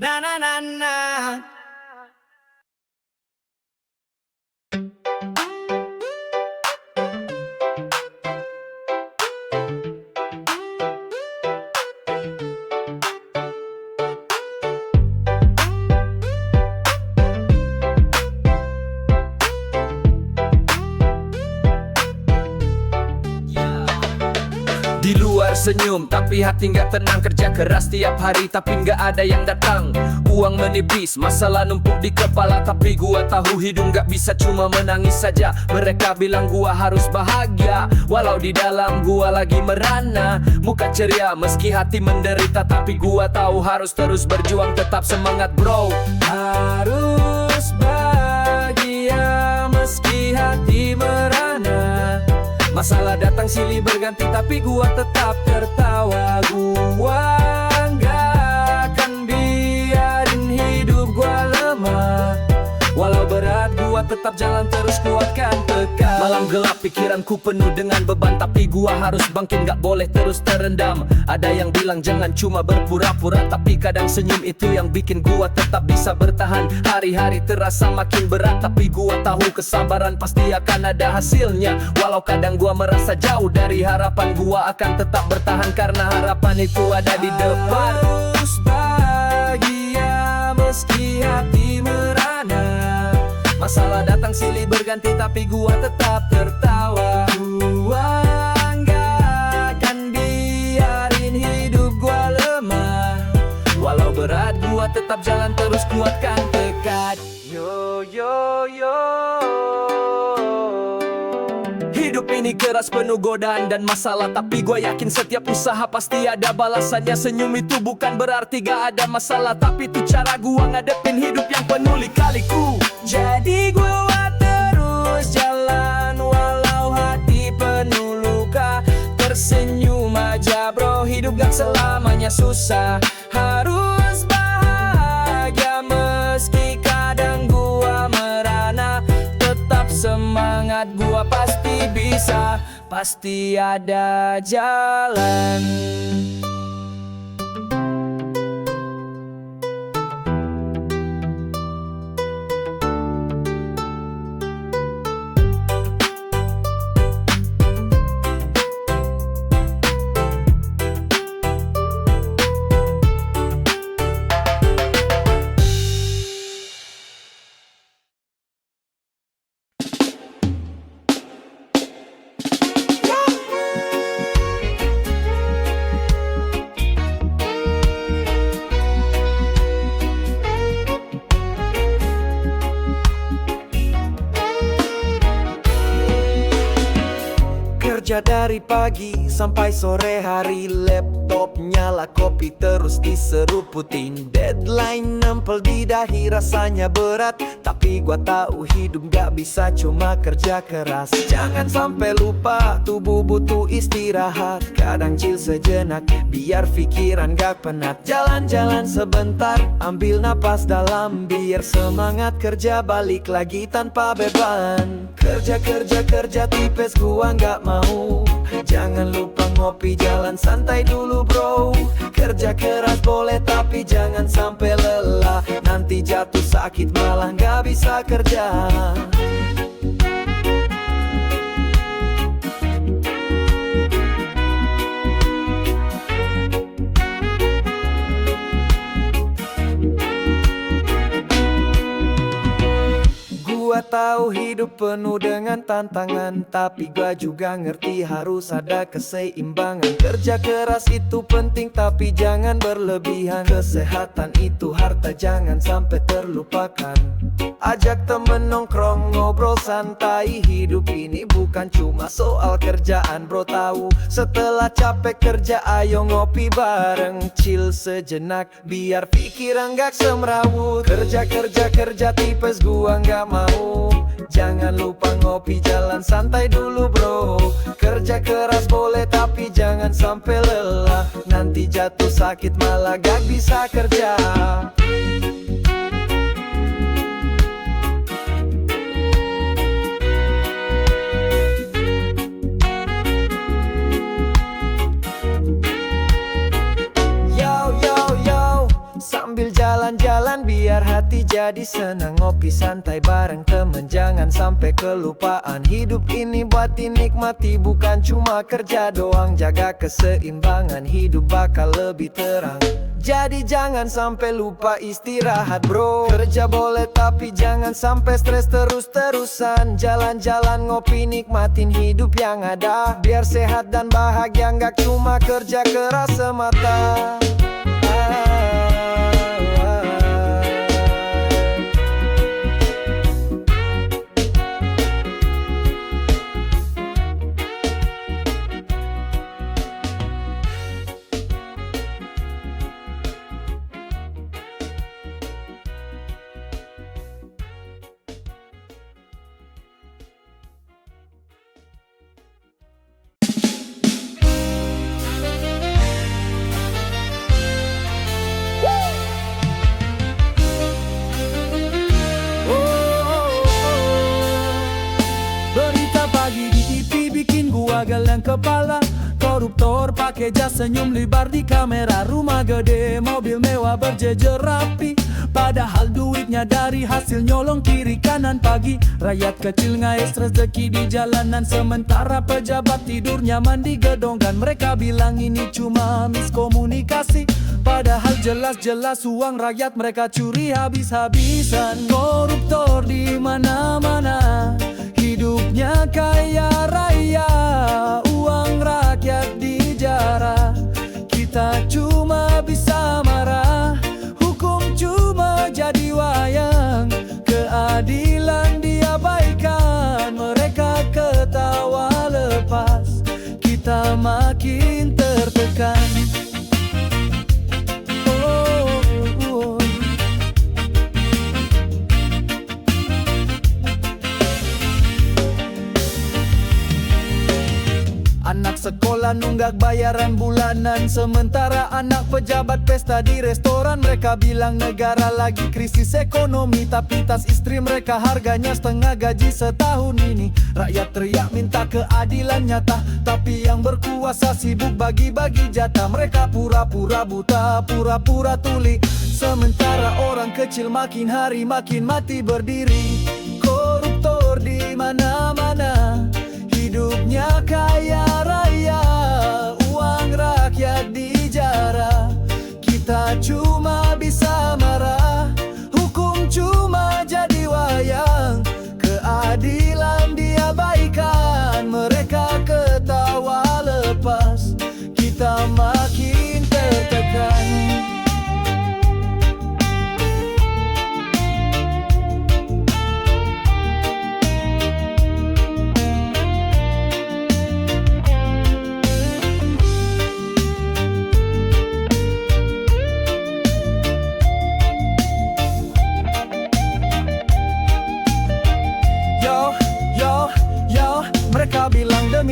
na na na na. Di luar senyum, tapi hati nggak tenang. Kerja keras tiap hari, tapi nggak ada yang datang. Uang menipis, masalah numpuk di kepala. Tapi gua tahu hidup nggak bisa cuma menangis saja. Mereka bilang gua harus bahagia, walau di dalam gua lagi merana. Muka ceria meski hati menderita, tapi gua tahu harus terus berjuang. Tetap semangat bro. Harus bahagia meski hati merana. Masalah datang silih berganti, tapi gua tetap tertawa. Gua nggak akan biarin hidup gua lemah. Walau berat, gua tetap jalan terus, kuatkan tekad. Malam gelap, pikiranku penuh dengan beban, tapi gua harus bangkit, gak boleh terus terendam. Ada yang bilang jangan cuma berpura-pura, tapi kadang senyum itu yang bikin gua tetap bisa bertahan. Hari-hari terasa makin berat, tapi gua tahu kesabaran pasti akan ada hasilnya. Walau kadang gua merasa jauh dari harapan, gua akan tetap bertahan karena harapan itu ada di depan. Harus bahagia meski hati merana. Masalah datang silih berganti, tapi gua tetap tertawa. Gua nggak akan biarin hidup gua lemah. Walau berat, gua tetap jalan terus, kuatkan tekad. Yo yo yo. Hidup ini keras, penuh godaan dan masalah, tapi gue yakin setiap usaha pasti ada balasannya. Senyum itu bukan berarti gak ada masalah, tapi itu cara gue ngadepin hidup yang penuh lika-liku. Jadi gue terus jalan walau hati penuh luka. Tersenyum aja bro, hidup gak selamanya susah. Harus bahagia meski kadang gua merana. Tetap semangat, gua pasti bisa, pasti ada jalan. Kerja dari pagi sampai sore hari, laptop nyala, kopi terus diseruputin. Deadline nempel di dahi, rasanya berat, tapi gua tahu hidup gak bisa cuma kerja keras. Jangan sampai lupa, tubuh butuh istirahat. Kadang chill sejenak, biar pikiran gak penat. Jalan-jalan sebentar, ambil napas dalam, biar semangat kerja balik lagi tanpa beban. Kerja tipes gua nggak mau. Jangan lupa ngopi, jalan santai dulu bro. Kerja keras boleh tapi jangan sampai lelah. Nanti jatuh sakit malah nggak bisa kerja. Gua tahu hidup penuh dengan tantangan, tapi gua juga ngerti harus ada keseimbangan. Kerja keras itu penting tapi jangan berlebihan. Kesehatan itu harta, jangan sampai terlupakan. Ajak temen nongkrong, ngobrol santai. Hidup ini bukan cuma soal kerjaan bro, tahu. Setelah capek kerja ayo ngopi bareng, chill sejenak biar pikiran gak semrawut. Kerja tipes gua nggak mau. Jangan lupa ngopi, jalan santai dulu bro. Kerja keras boleh tapi jangan sampai lelah. Nanti jatuh sakit malah gak bisa kerja. Sambil jalan-jalan biar hati jadi senang. Ngopi santai bareng temen, jangan sampai kelupaan. Hidup ini buat dinikmati, bukan cuma kerja doang. Jaga keseimbangan, hidup bakal lebih terang. Jadi jangan sampai lupa istirahat bro. Kerja boleh tapi jangan sampai stres terus-terusan. Jalan-jalan ngopi, nikmatin hidup yang ada. Biar sehat dan bahagia, nggak cuma kerja keras semata. Geleng kepala, koruptor pakai jas senyum lebar di kamera. Rumah gede, mobil mewah berjejer rapi, padahal duitnya dari hasil nyolong kiri kanan pagi. Rakyat kecil ngais rezeki di jalanan, sementara pejabat tidur nyaman di gedung. Dan mereka bilang ini cuma miskomunikasi, padahal jelas-jelas uang rakyat mereka curi habis-habisan. Koruptor di mana-mana, hidupnya kaya raya, uang rakyat dijarah. Kita cuma bisa marah, hukum cuma jadi wayang. Keadilan diabaikan, mereka ketawa lepas. Kita makin tertekan. Anak sekolah nunggak bayaran bulanan, sementara anak pejabat pesta di restoran. Mereka bilang negara lagi krisis ekonomi, tapi tas istri mereka harganya setengah gaji setahun ini. Rakyat teriak minta keadilan nyata, tapi yang berkuasa sibuk bagi-bagi jatah. Mereka pura-pura buta, pura-pura tuli, sementara orang kecil makin hari makin mati berdiri. Koruptor di mana-mana, hidupnya kaya raya, uang rakyat dijarah. Kita cuma bisa marah, hukum cuma jadi wayang. Keadilan diabaikan, mereka ketawa lepas. Kita makin tertekan.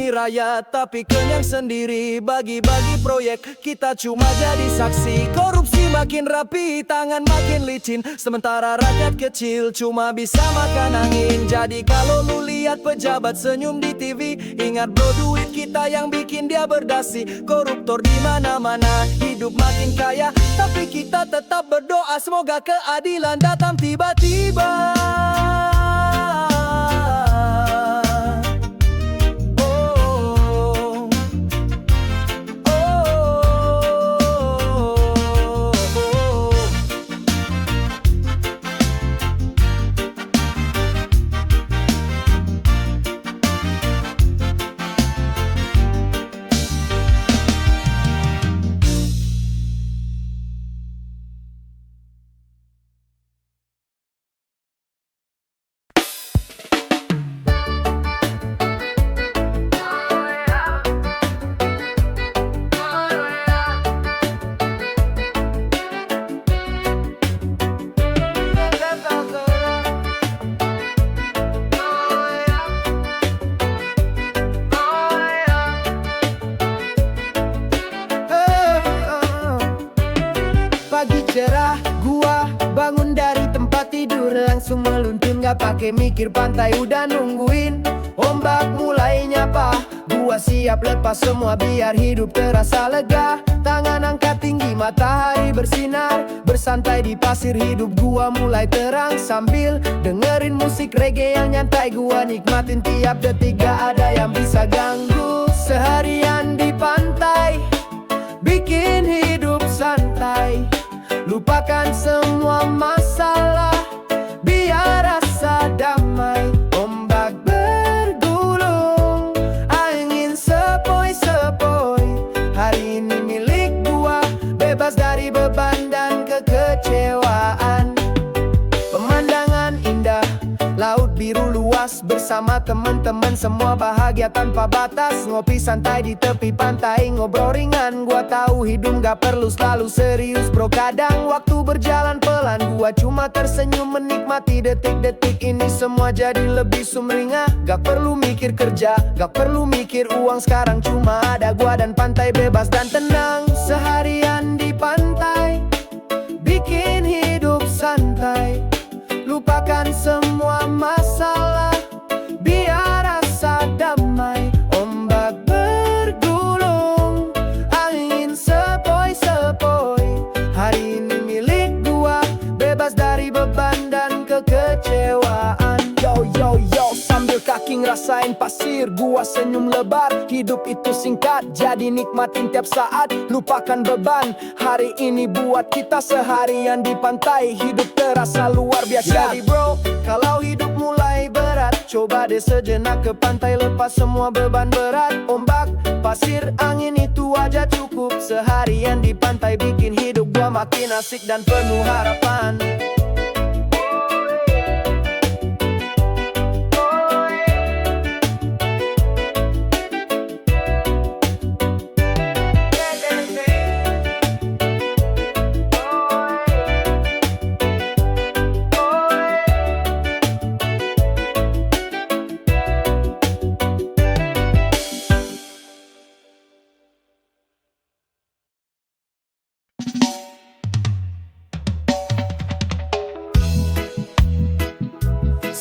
kini raya tapi kenyang sendiri. Bagi-bagi proyek kita cuma jadi saksi. Korupsi makin rapi, tangan makin licin, sementara rakyat kecil cuma bisa makan angin. Jadi kalau lu lihat pejabat senyum di TV, ingat bro, duit kita yang bikin dia berdasi. Koruptor di mana-mana, hidup makin kaya, tapi kita tetap berdoa semoga keadilan datang tiba-tiba. Pagi cerah, gua bangun dari tempat tidur, langsung meluntun gak pakai mikir, pantai udah nungguin. Ombak mulai nyapa, gua siap lepas semua biar hidup terasa lega. Tangan angkat tinggi, matahari bersinar, bersantai di pasir, hidup gua mulai terang. Sambil dengerin musik reggae yang nyantai, gua nikmatin tiap detik, gak ada yang bisa ganggu. Seharian di pantai, bikin hidup santai, lupakan semua masalah, biar rasa damai. Ombak bergulung, angin sepoi-sepoi, hari ini milik gua, bebas dari beban dan kekecewaan. Pemandangan indah, laut biru luas, bersama teman-teman semua bahagia tanpa batas. Ngopi santai di tepi pantai, ngobrol ringan, gua tahu hidup gak perlu selalu serius bro. Kadang waktu berjalan pelan, gua cuma tersenyum menikmati detik-detik ini. Semua jadi lebih sumringah, gak perlu mikir kerja, gak perlu mikir uang. Sekarang cuma ada gua dan pantai, bebas dan tenang. Seharian di pantai, bikin hidup santai, lupakan semua masalah, biar rasa damai. Ombak bergulung, angin sepoi-sepoi, hari ini milik gua, bebas dari beban dan kekecewaan. Yo yo yo, sambil kaki ngerasain pasir, gua senyum lebar. Hidup itu singkat, jadi nikmatin tiap saat, lupakan beban. Hari ini buat kita seharian di pantai, hidup terasa luar biasa. Jadi bro, kalau hidup mulai berat, coba deh sejenak ke pantai, lepas semua beban berat. Ombak, pasir, angin itu aja cukup. Seharian di pantai bikin hidup gua makin asik dan penuh harapan.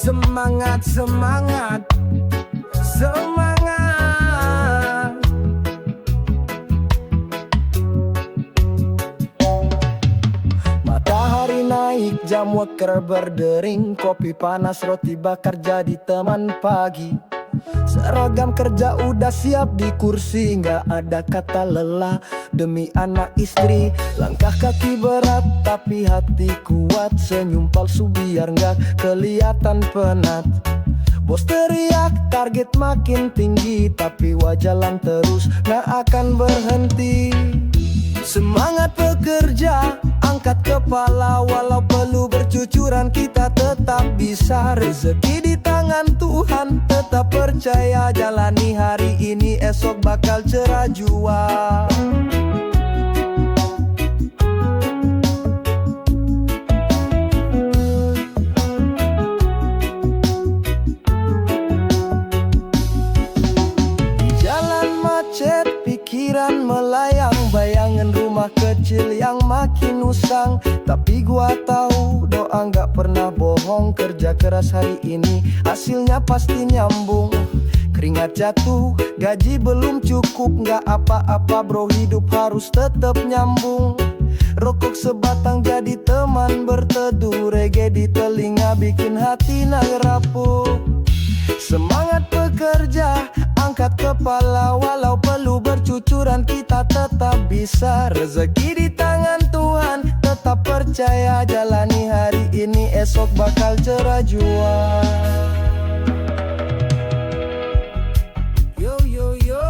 Semangat, semangat, semangat. Matahari naik, jam waker berdering, kopi panas, roti bakar jadi teman pagi. Seragam kerja udah siap di kursi, nggak ada kata lelah demi anak istri. Langkah kaki berat tapi hati kuat, senyum palsu biar nggak kelihatan penat. Bos teriak target makin tinggi, tapi jalan terus nggak akan berhenti. Semangat bekerja, angkat kepala, walau perlu bercucuran kita tetap bisa. Rezeki di tangan Tuhan, tetap percaya, jalani hari ini esok bakal cerah jua. bohong. Kerja keras hari ini, hasilnya pasti nyambung. Keringat jatuh, gaji belum cukup, nggak apa-apa bro, hidup harus tetap nyambung. Rokok sebatang jadi teman berteduh, reggae di telinga bikin hati nang rapuh. Semangat bekerja, angkat kepala, walau perlu bercucuran kita tetap bisa. Rezeki di tangan Tuhan, tetap percaya, jalani hari ini esok bakal cerah jua. Yo yo yo.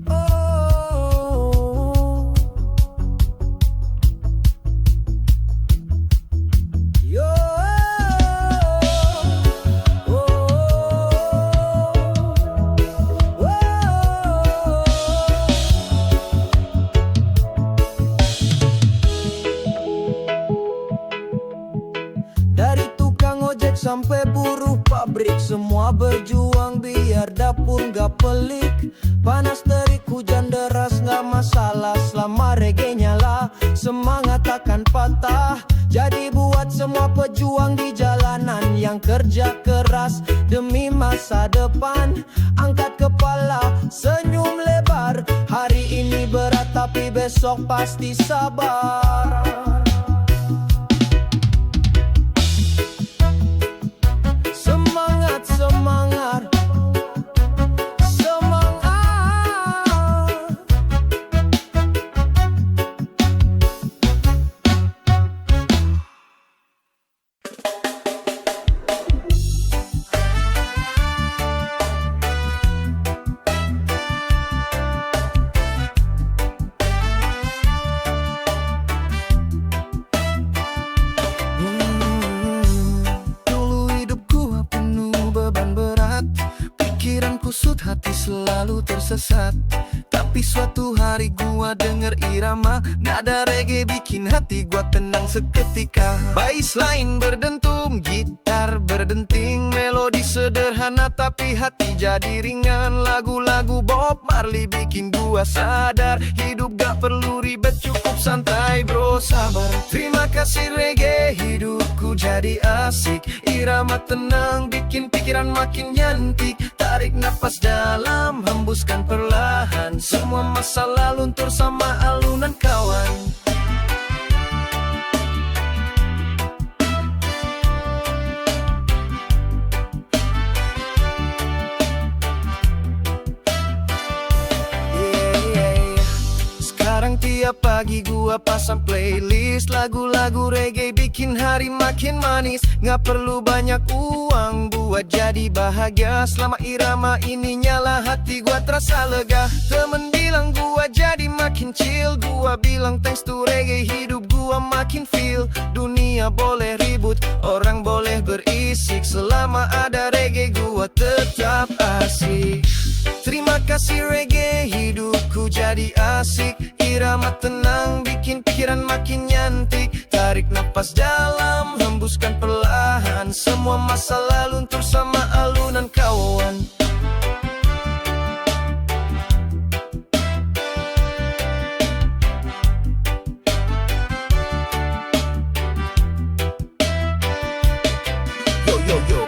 Oh. Yo. Dari tukang ojek sampai buruh pabrik, semua berjuang biar dapur gak pelik. Panas terik hujan deras gak masalah, selama reggae nyala semangat takkan patah. Jadi buat semua pejuang di jalanan yang kerja keras demi masa depan, angkat kepala, senyum lebar. Hari ini berat tapi besok pasti sabar. Semangat, semangat, semangat. Dulu hidupku penuh beban berat, pikiranku sud, hati selalu tersesat. Tapi suatu hari gua denger irama nada reggae bikin hati gua tenang seketika. Bassline berdentum, gitar berdenting, melodi sederhana tapi hati jadi ringan. Lagu-lagu Bob Marley bikin gua sadar, hidup gak perlu ribet, cukup santai bro, sabar. Terima kasih reggae, hidupku jadi asik. Irama tenang bikin pikiran makin nyantik. Tarik napas dalam, hembuskan perlahan, semua masalah luntur sama alunan kawan. Sekarang tiap pagi gua pasang playlist lagu-lagu reggae bikin hari makin manis. Nggak perlu banyak uang buat jadi bahagia, selama irama ini nyala hati gua terasa lega. Temen bilang gua jadi makin chill, gua bilang thanks to reggae hidup gua makin feel. Dunia boleh ribut, orang boleh berisik, selama ada reggae gua tetap asik. Terima kasih reggae, hidupku jadi asik. Irama tenang bikin pikiran makin nyantik. Tarik napas dalam, hembuskan perlahan, semua masalah luntur sama alunan kawan. Yo yo yo,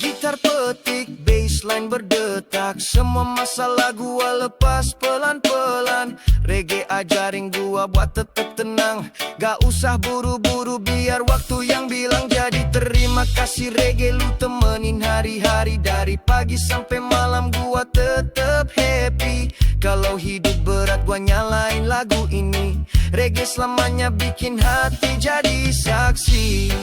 gitar petik, bassline berdetak, semua masalah gua lepas pelan-pelan. Reggae ajarin gua buat tetap tenang, gak usah buru-buru biar waktu yang bilang. Jadi terima kasih reggae, lu temenin hari-hari. Dari pagi sampai malam gua tetap happy. Kalau hidup berat gua nyalain lagu ini. Reggae selamanya bikin hati jadi saksi.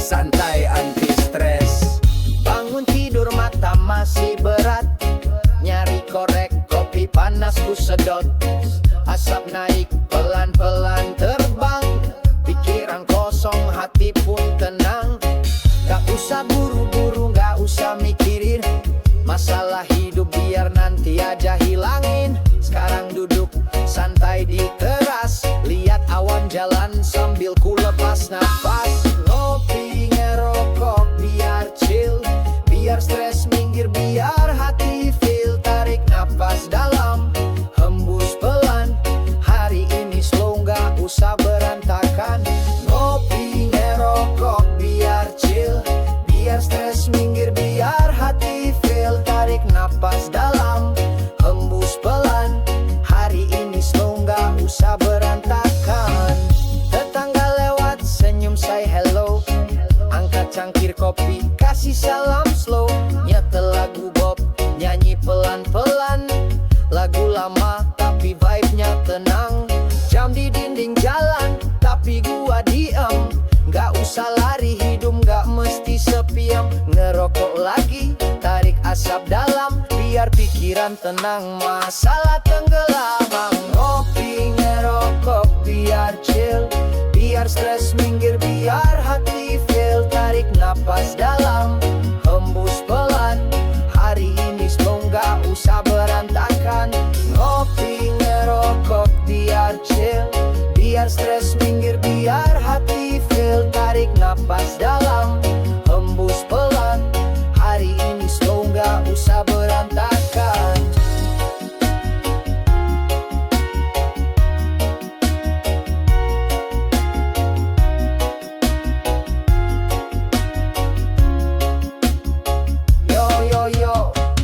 Santai anti stres, Bangun tidur mata masih berat, nyari korek kopi panas ku sedot. Asap naik pelan-pelan terbang, pikiran kosong hati pun tenang. Gak usah buru-buru gak usah mikirin masalah hidup, biar nanti aja hilangin. Sekarang duduk santai di teras, lihat awan jalan sambil ku lepas nafas. Ngopi ngerokok biar chill, biar stres minggir, biar hati feel. Tarik nafas dalam, hembus pelan, hari ini slow gak usah berantakan. Ngopi ngerokok biar chill, biar stres minggir, biar hati feel. Tarik nafas dalam, hembus pelan, hari ini slow gak usah berantakan. Tetangga lewat senyum say hello, angkat cangkir kopi kasih salam slow. Nyetel lagu Bob nyanyi pelan-pelan, lagu lama tapi vibe-nya tenang. Jam di dinding jalan tapi gua diem, gak usah lari, hidup gak mesti sepiam. Ngerokok lagi, tarik asap dalam, biar pikiran tenang, masalah tenggelam. Ngopi ngerokok biar chill, biar stres minggir, biar hati feel. Tarik napas dalam, hembus pelan, hari ini slow gak usah berantakan. Ngopi ngerokok biar chill, biar stres minggir, biar hati feel. Tarik napas dalam, hembus pelan, hari ini slow gak usah berantakan. Yo yo yo,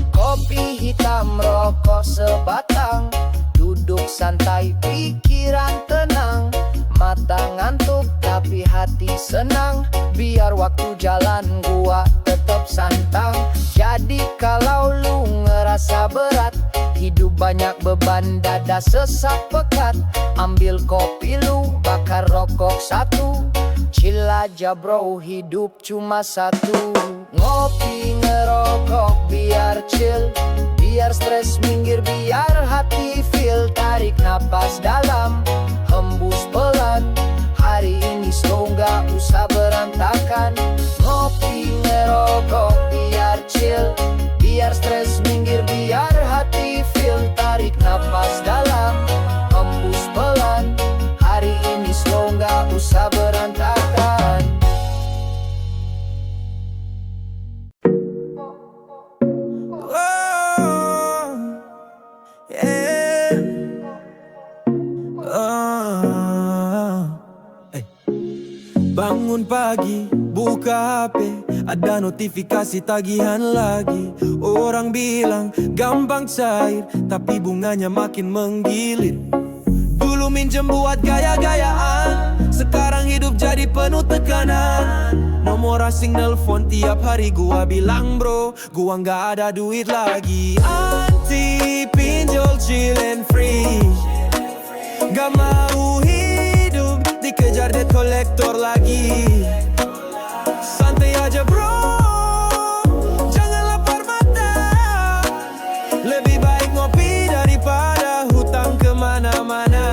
kopi hitam rokok sebatang, duduk santai pikiran tenang. Mata ngantuk tapi hati senang, biar waktu jalan gua tetap santang. Jadi kalau lu ngerasa berat, hidup banyak beban, dada sesak pekat, ambil kopi lu, bakar rokok satu. Chill aja bro, hidup cuma satu. Ngopi ngerokok biar chill, biar stres minggir, biar hati feel. Tarik napas dalam, hembus pelan, hari ini slow gak usah berantakan. Ngopi ngerokok biar chill, biar stres minggir, biar hati feel. Tarik napas dalam, hembus pelan, hari ini slow gak usah berantakan. Oh, yeah. Bangun pagi, buka HP, ada notifikasi tagihan lagi. Orang bilang gampang cair, tapi bunganya makin menggiliat. Dulu minjem buat gaya-gayaan, sekarang hidup jadi penuh tekanan. Nomor asing nelpon tiap hari, gua bilang bro, gua nggak ada duit lagi. Anti pinjol chill and free, gak mau hidup dikejar debt collector lagi. Santai aja bro, jangan lapar mata, lebih baik ngopi daripada hutang kemana-mana.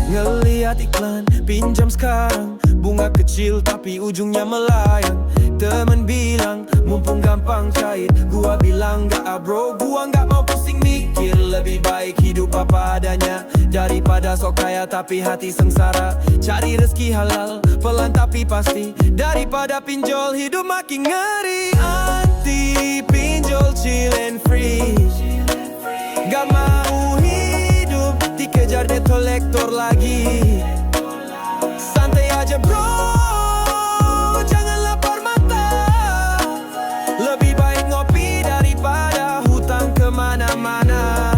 Ngeliat iklan pinjam sekarang, bunga kecil tapi ujungnya melayang. Temen bilang mumpung gampang cair, gua bilang gak bro, gua gak mau pusing mikir. Lebih baik hidup apa adanya daripada sok kaya tapi hati sengsara. Cari rezeki halal, pelan tapi pasti, daripada pinjol hidup makin ngeri. Anti pinjol chill and free, gak mau hidup dikejar debt collector lagi. Santai aja bro, jangan lapar mata, lebih baik ngopi daripada hutang kemana-mana.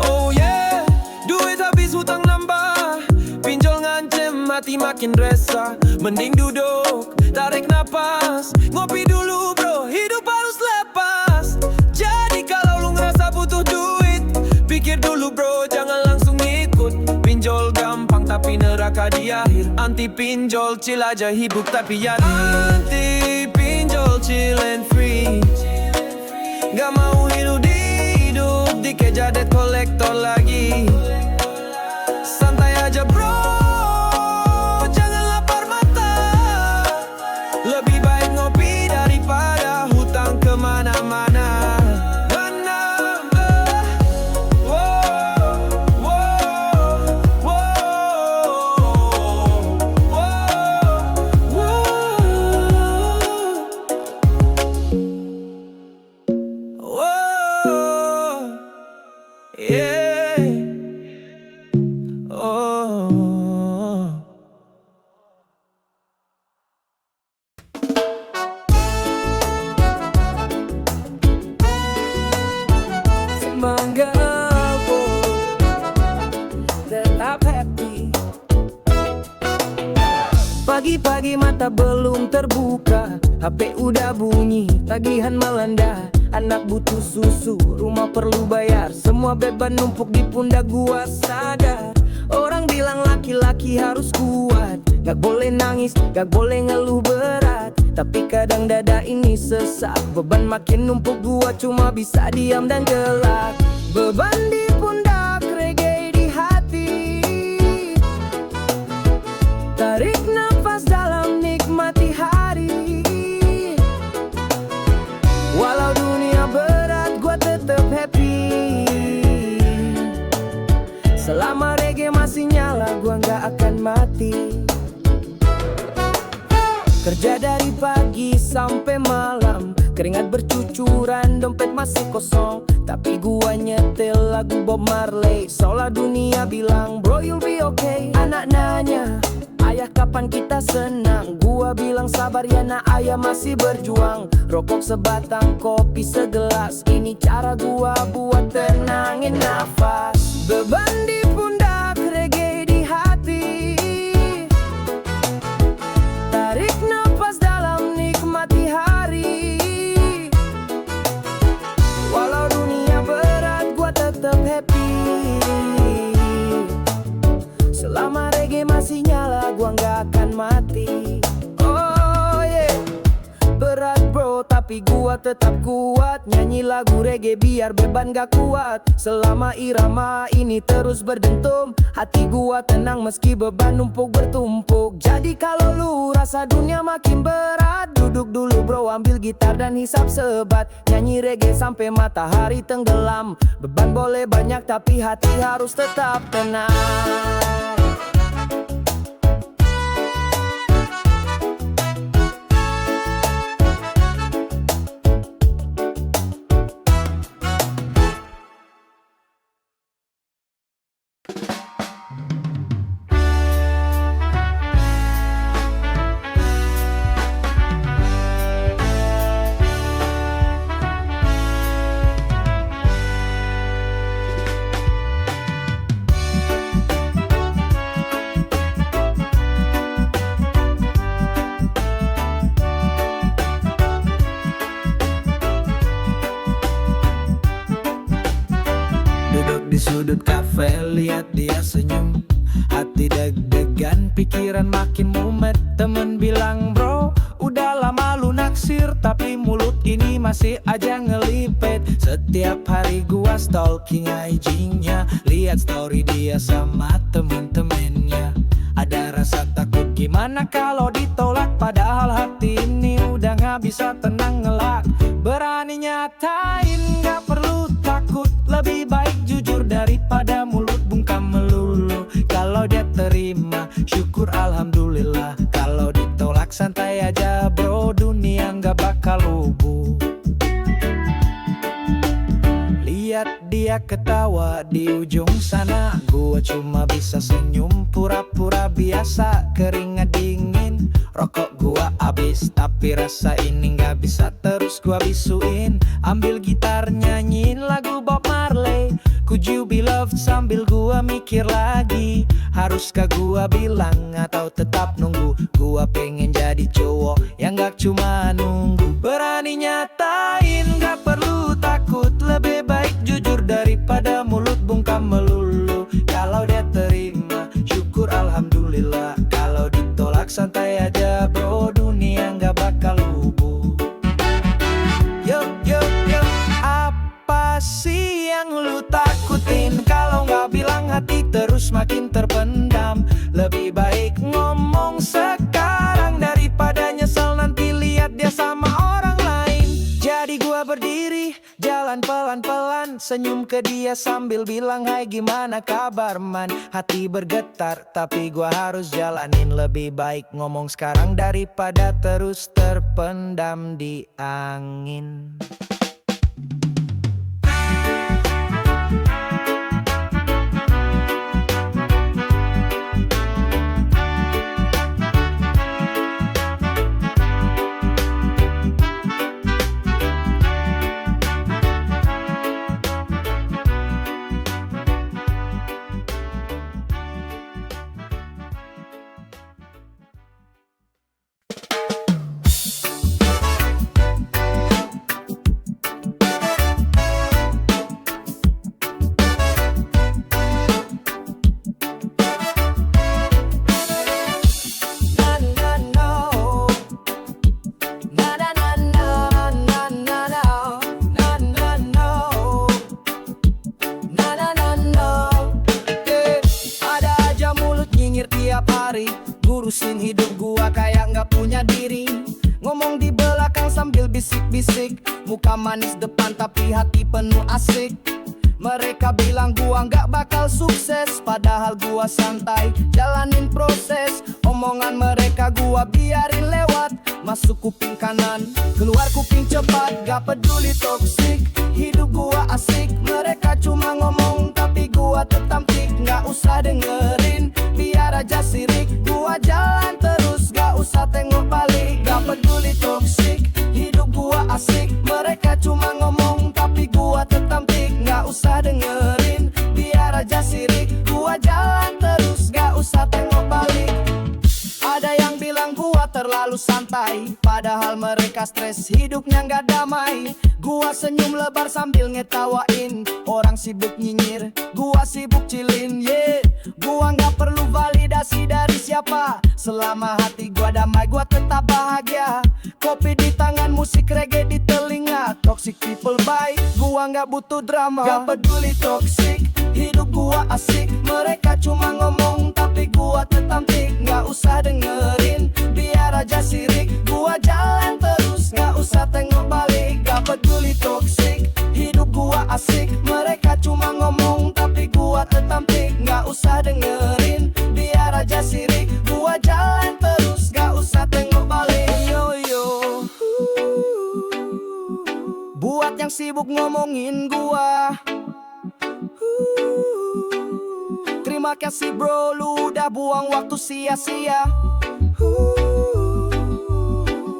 Oh yeah, duit habis hutang nambah, pinjol ngancem hati makin resah. Mending duduk, tarik napas, ngopi dulu bro, hidup harus lepas. Jadi kalau lu ngerasa butuh duit, pikir dulu bro, jangan langsung ikut. Pinjol gampang tapi neraka di akhir. Anti pinjol chill aja hidup tapi ya. Anti pinjol chill and free, gak mau hidup dikejar debt collector lagi. Santai aja bro, jangan lapar mata, lagi mata belum terbuka, HP udah bunyi, tagihan melanda. Anak butuh susu, rumah perlu bayar, semua beban numpuk di pundak gua sadar. Orang bilang laki-laki harus kuat, gak boleh nangis, gak boleh ngeluh berat. Tapi kadang dada ini sesak, beban makin numpuk gua cuma bisa diam dan gelak. Beban di pundak, reggae di hati. Tarik nafas dalam, nikmati hari. Walau dunia berat, gua tetap happy. Selama reggae masih nyala, gua gak akan mati. Kerja dari pagi sampai malam, keringat bercucuran, dompet masih kosong. Tapi gua nyetel lagu Bob Marley. Seolah dunia bilang, bro you'll be okay. Anak nanya, ayah kapan kita senang? Gua bilang sabar ya nak, ayah masih berjuang. Rokok sebatang, kopi segelas, ini cara gua buat tenangin nafas. Beban di pundak, reggae di hati. Tarik nafas dalam, nikmati hari. Walau dunia berat, gua tetap happy. Selama reggae masih nyala, gua gak akan mati. Oh yeah. Berat bro, tapi gua tetap kuat. Nyanyi lagu reggae biar beban gak kuat. Selama irama ini terus berdentum, hati gua tenang meski beban numpuk bertumpuk. Jadi kalau lu rasa dunia makin berat, duduk dulu bro, ambil gitar dan hisap sebat. Nyanyi reggae sampai matahari tenggelam. Beban boleh banyak tapi hati harus tetap tenang. Duduk di sudut kafe, lihat dia senyum. Hati deg-degan, pikiran makin mumet. Temen bilang bro, udah lama lu naksir, tapi mulut ini masih aja ngelipet. Setiap hari gua stalking IG-nya, lihat story dia sama temen-temennya. Ada rasa takut, gimana kalau ditolak? Padahal hati ini udah gak bisa tenang ngelak. Berani nyatain, gak perlu takut. Lebih baik jujur daripada mulut bungkam melulu. Kalau dia terima, syukur alhamdulillah. Kalau ditolak santai aja bro, dunia gak bakal lubuh. Lihat dia ketawa di ujung sana, gua cuma bisa senyum pura-pura biasa. Keringat dingin, rokok gua habis, tapi rasa ini gak bisa terus gua bisuin. Ambil gitar nyanyiin lagu Bob Marley, Could You Be Loved, sambil gua mikir lagi. Haruskah gua bilang atau tetap nunggu? Gua pengen jadi cowok yang gak cuma nunggu. Berani nyatain, gak perlu takut. Lebih baik jujur daripada mulut bungkam melulu. Kalau dia terima, syukur alhamdulillah. Kalau ditolak santai aja bro, dunia gak bakal lubuh. Yo yo yo, apa sih yang lu takutin? Kalau gak bilang hati terus makin terpendam. Lebih baik ngomong sekarang daripada nyesel nanti lihat dia sama orang lain. Jadi gua berdiri, jalan pelan-pelan, senyum ke dia sambil bilang hai gimana kabar man. Hati bergetar tapi gua harus jalanin. Lebih baik ngomong sekarang daripada terus terpendam di angin. diri. Ngomong di belakang sambil bisik-bisik. Muka manis depan tapi hati penuh asik. Mereka bilang gua nggak bakal sukses, padahal gua santai jalanin proses. Omongan mereka gua biarin lewat, masuk kuping kanan, keluar kuping cepat. Gak peduli toksik, hidup gua asik. Mereka cuma ngomong tapi gua tetap tik. Nggak usah dengerin, biar aja sirik. Gua jalan terus, gak usah tengok balik. Gak peduli toksik, hidup gua asik. Mereka cuma ngomong tapi gua tetap tik. Nggak usah dengerin, biar aja sirik. Gua jalan terus, gak usah tengok balik. Ada yang bilang gua terlalu santai, padahal mereka stres, hidupnya nggak damai. Gua senyum lebar sambil ngetawain. Orang sibuk nyinyir, gua sibuk chillin, yeah. Gua nggak perlu validasi dari siapa. Selama hati gua damai, gua tetap bahagia. Kopi di tangan, musik reggae di telinga. Toxic people bye, gua nggak butuh drama. Gak peduli toxic, hidup gua asik. Mereka cuma ngomong tapi gua tetap tik. Nggak usah dengerin, biar aja sirik. Gua jalan terus, nggak usah tengok balik. Gak peduli toxic, hidup gua asik. Mereka cuma ngomong tapi gua tetap tik. Nggak usah dengerin, biar aja sirik. Gua jalan terus, gak usah tengok balik. Yo yo. Buat yang sibuk ngomongin gua, terima kasih bro, lu udah buang waktu sia-sia.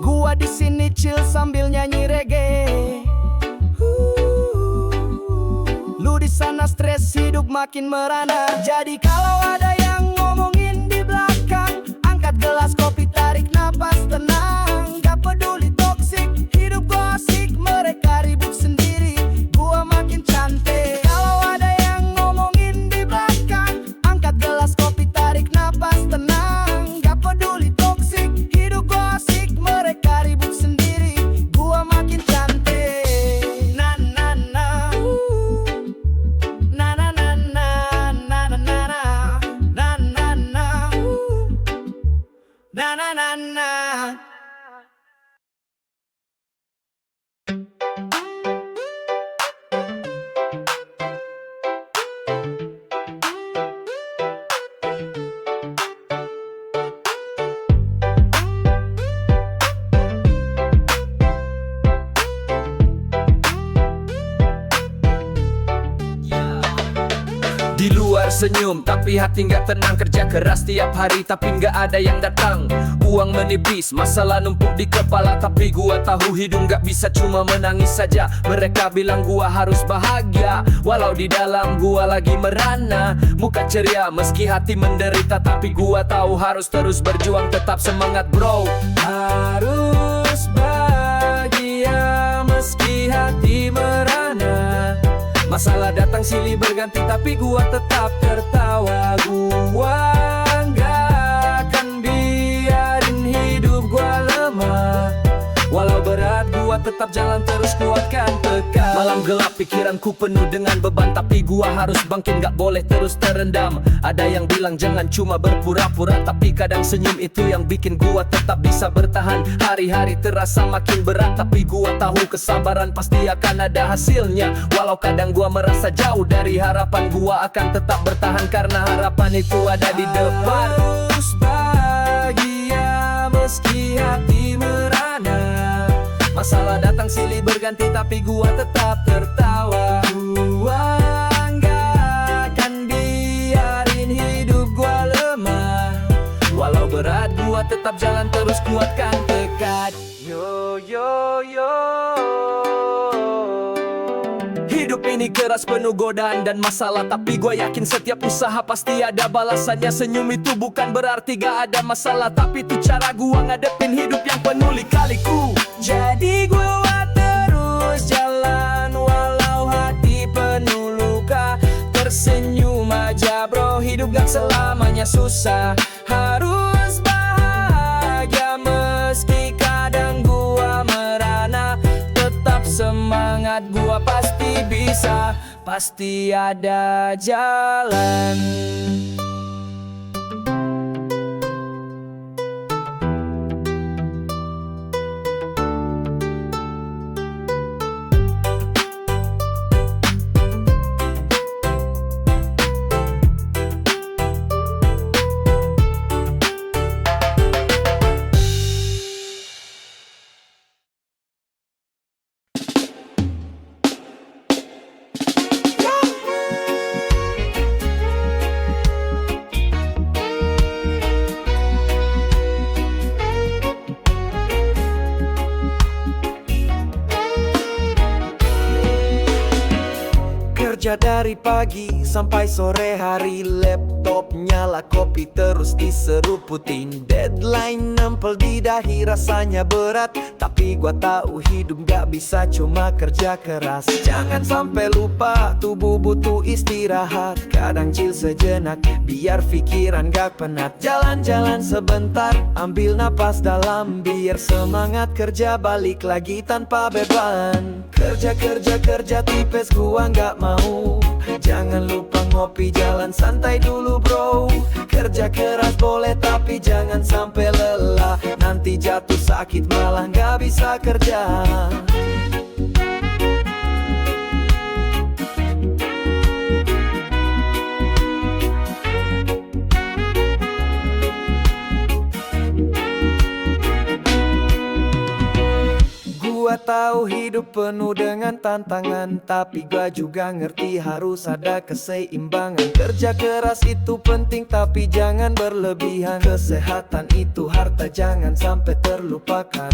Gua di sini chill sambil nyanyi reggae. Lu di sana stres, hidup makin merana. Jadi kalau ada yang ngomongin di belakang, angkat gelas kopi, tarik napas tenang. Gak peduli toksik, hidup gua asik. Mereka ribut sendiri, gua makin cantik. Kalau ada yang ngomongin di belakang, angkat gelas kopi, tarik napas tenang. Gak peduli toksik, hidup gua asik. Mereka ribut sendiri, gua makin cantik. Na na na, na na na na, na na na na, na na na, na na na na. Di luar senyum tapi hati nggak tenang. Kerja keras tiap hari tapi nggak ada yang datang. Uang menipis, masalah numpuk di kepala. Tapi gua tahu hidup nggak bisa cuma menangis saja. Mereka bilang gua harus bahagia, walau di dalam gua lagi merana. Muka ceria meski hati menderita, tapi gua tahu harus terus berjuang. Tetap semangat bro. Harus bahagia meski hati merana. Masalah datang silih berganti tapi gua tetap tertawa. Gua nggak akan biarin hidup gua lemah. Walau berat gua tetap jalan terus, kuatkan tekad. Malam gelap pikiranku penuh dengan beban, tapi gua harus bangkit, gak boleh terus terendam. Ada yang bilang jangan cuma berpura-pura, tapi kadang senyum itu yang bikin gua tetap bisa bertahan. Hari-hari terasa makin berat, tapi gua tahu kesabaran pasti akan ada hasilnya. Walau kadang gua merasa jauh dari harapan, gua akan tetap bertahan karena harapan itu ada di depan. Harus bahagia meski hati merana. Masalah datang silih berganti tapi gua tetap tertawa. Gua nggak akan biarin hidup gua lemah. Walau berat gua tetap jalan terus, kuatkan tekad. Yo yo yo. Hidup ini keras penuh godaan dan masalah, tapi gua yakin setiap usaha pasti ada balasannya. Senyum itu bukan berarti gak ada masalah, tapi itu cara gua ngadepin hidup yang penuh lika-liku. Jadi gua terus jalan walau hati penuh luka. Tersenyum aja bro, hidup gak selamanya susah. Harus bahagia meski kadang gua merana. Tetap semangat, gua pasti bisa, pasti ada jalan. Kerja dari pagi sampai sore hari, laptop nyala, kopi terus diseruputin. Deadline nempel di dahi, rasanya berat, tapi gua tahu hidup gak bisa cuma kerja keras. Jangan sampai lupa, tubuh butuh istirahat. Kadang chill sejenak, biar pikiran gak penat. Jalan-jalan sebentar, ambil napas dalam, biar semangat kerja balik lagi tanpa beban. Kerja, kerja, kerja, tipes gua gak mau. Jangan lupa ngopi, jalan santai dulu bro. Kerja keras boleh tapi jangan sampai lelah. Nanti jatuh sakit malah gak bisa kerja. Gua tahu hidup penuh dengan tantangan, tapi gua juga ngerti harus ada keseimbangan. Kerja keras itu penting tapi jangan berlebihan. Kesehatan itu harta, jangan sampai terlupakan.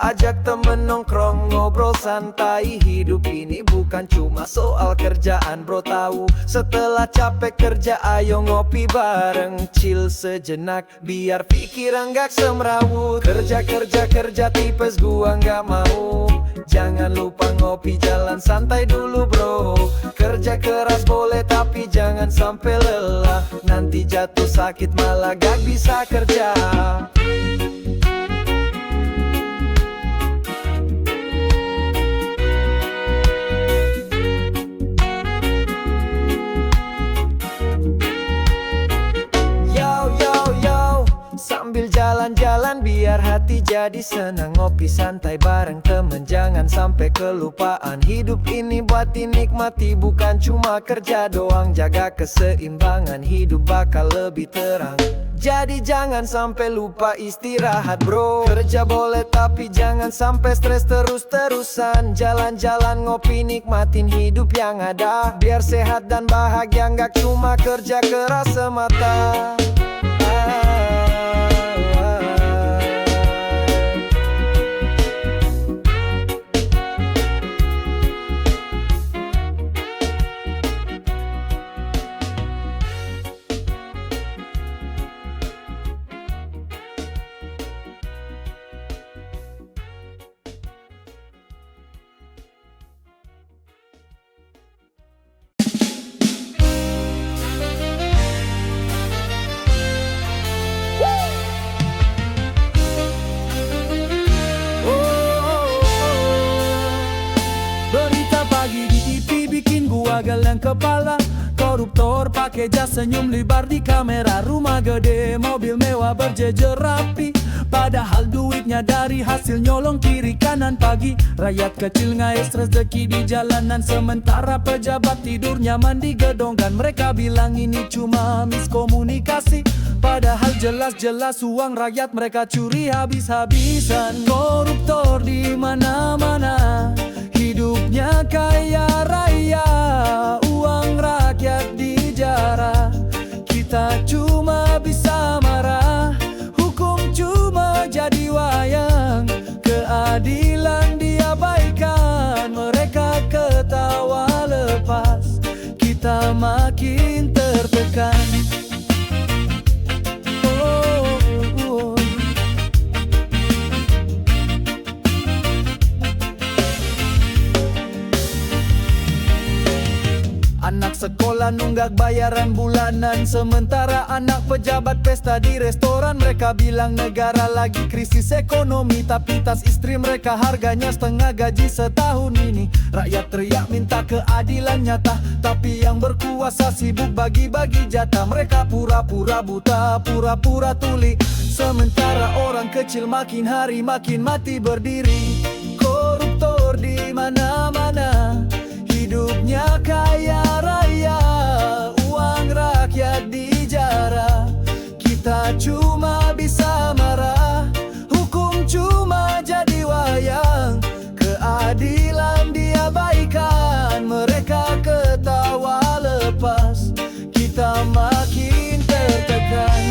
Ajak temen nongkrong, ngobrol santai. Hidup ini bukan cuma soal kerjaan bro, tahu. Setelah capek kerja ayo ngopi bareng, chill sejenak, biar pikiran gak semrawut. Kerja, kerja, kerja, tipes gua gak mau. Jangan lupa ngopi, jalan santai dulu bro. Kerja keras boleh tapi jangan sampai lelah. Nanti jatuh sakit malah gak bisa kerja. Sambil jalan-jalan biar hati jadi senang, ngopi santai bareng temen, jangan sampai kelupaan. Hidup ini buat dinikmati, bukan cuma kerja doang. Jaga keseimbangan, hidup bakal lebih terang. Jadi jangan sampai lupa istirahat bro. Kerja boleh tapi jangan sampai stres terus-terusan. Jalan-jalan ngopi, nikmatin hidup yang ada, biar sehat dan bahagia, gak cuma kerja keras semata. Berita pagi di TV bikin gua geleng kepala. Koruptor pakai jas senyum lebar di kamera. Rumah gede, mobil mewah berjejer rapi, padahal duitnya dari hasil nyolong kiri kanan. Pagi rakyat kecil ngais rezeki di jalanan, sementara pejabat tidur nyaman di gedung. Dan mereka bilang ini cuma miskomunikasi, padahal jelas-jelas uang rakyat mereka curi habis-habisan. Koruptor di mana-mana, hidupnya kaya raya, uang rakyat dijarah. Kita cuma bisa marah, hukum cuma jadi wayang. Keadilan diabaikan, mereka ketawa lepas, kita makin tertekan. Anak sekolah nunggak bayaran bulanan, sementara anak pejabat pesta di restoran. Mereka bilang negara lagi krisis ekonomi, tapi tas istri mereka harganya setengah gaji setahun ini. Rakyat teriak minta keadilan nyata, tapi yang berkuasa sibuk bagi-bagi jatah. Mereka pura-pura buta, pura-pura tuli, sementara orang kecil makin hari makin mati berdiri. Koruptor di mana-mana, hidupnya kaya raya, uang rakyat dijarah. Kita cuma bisa marah, hukum cuma jadi wayang. Keadilan diabaikan, mereka ketawa lepas, kita makin tertekan.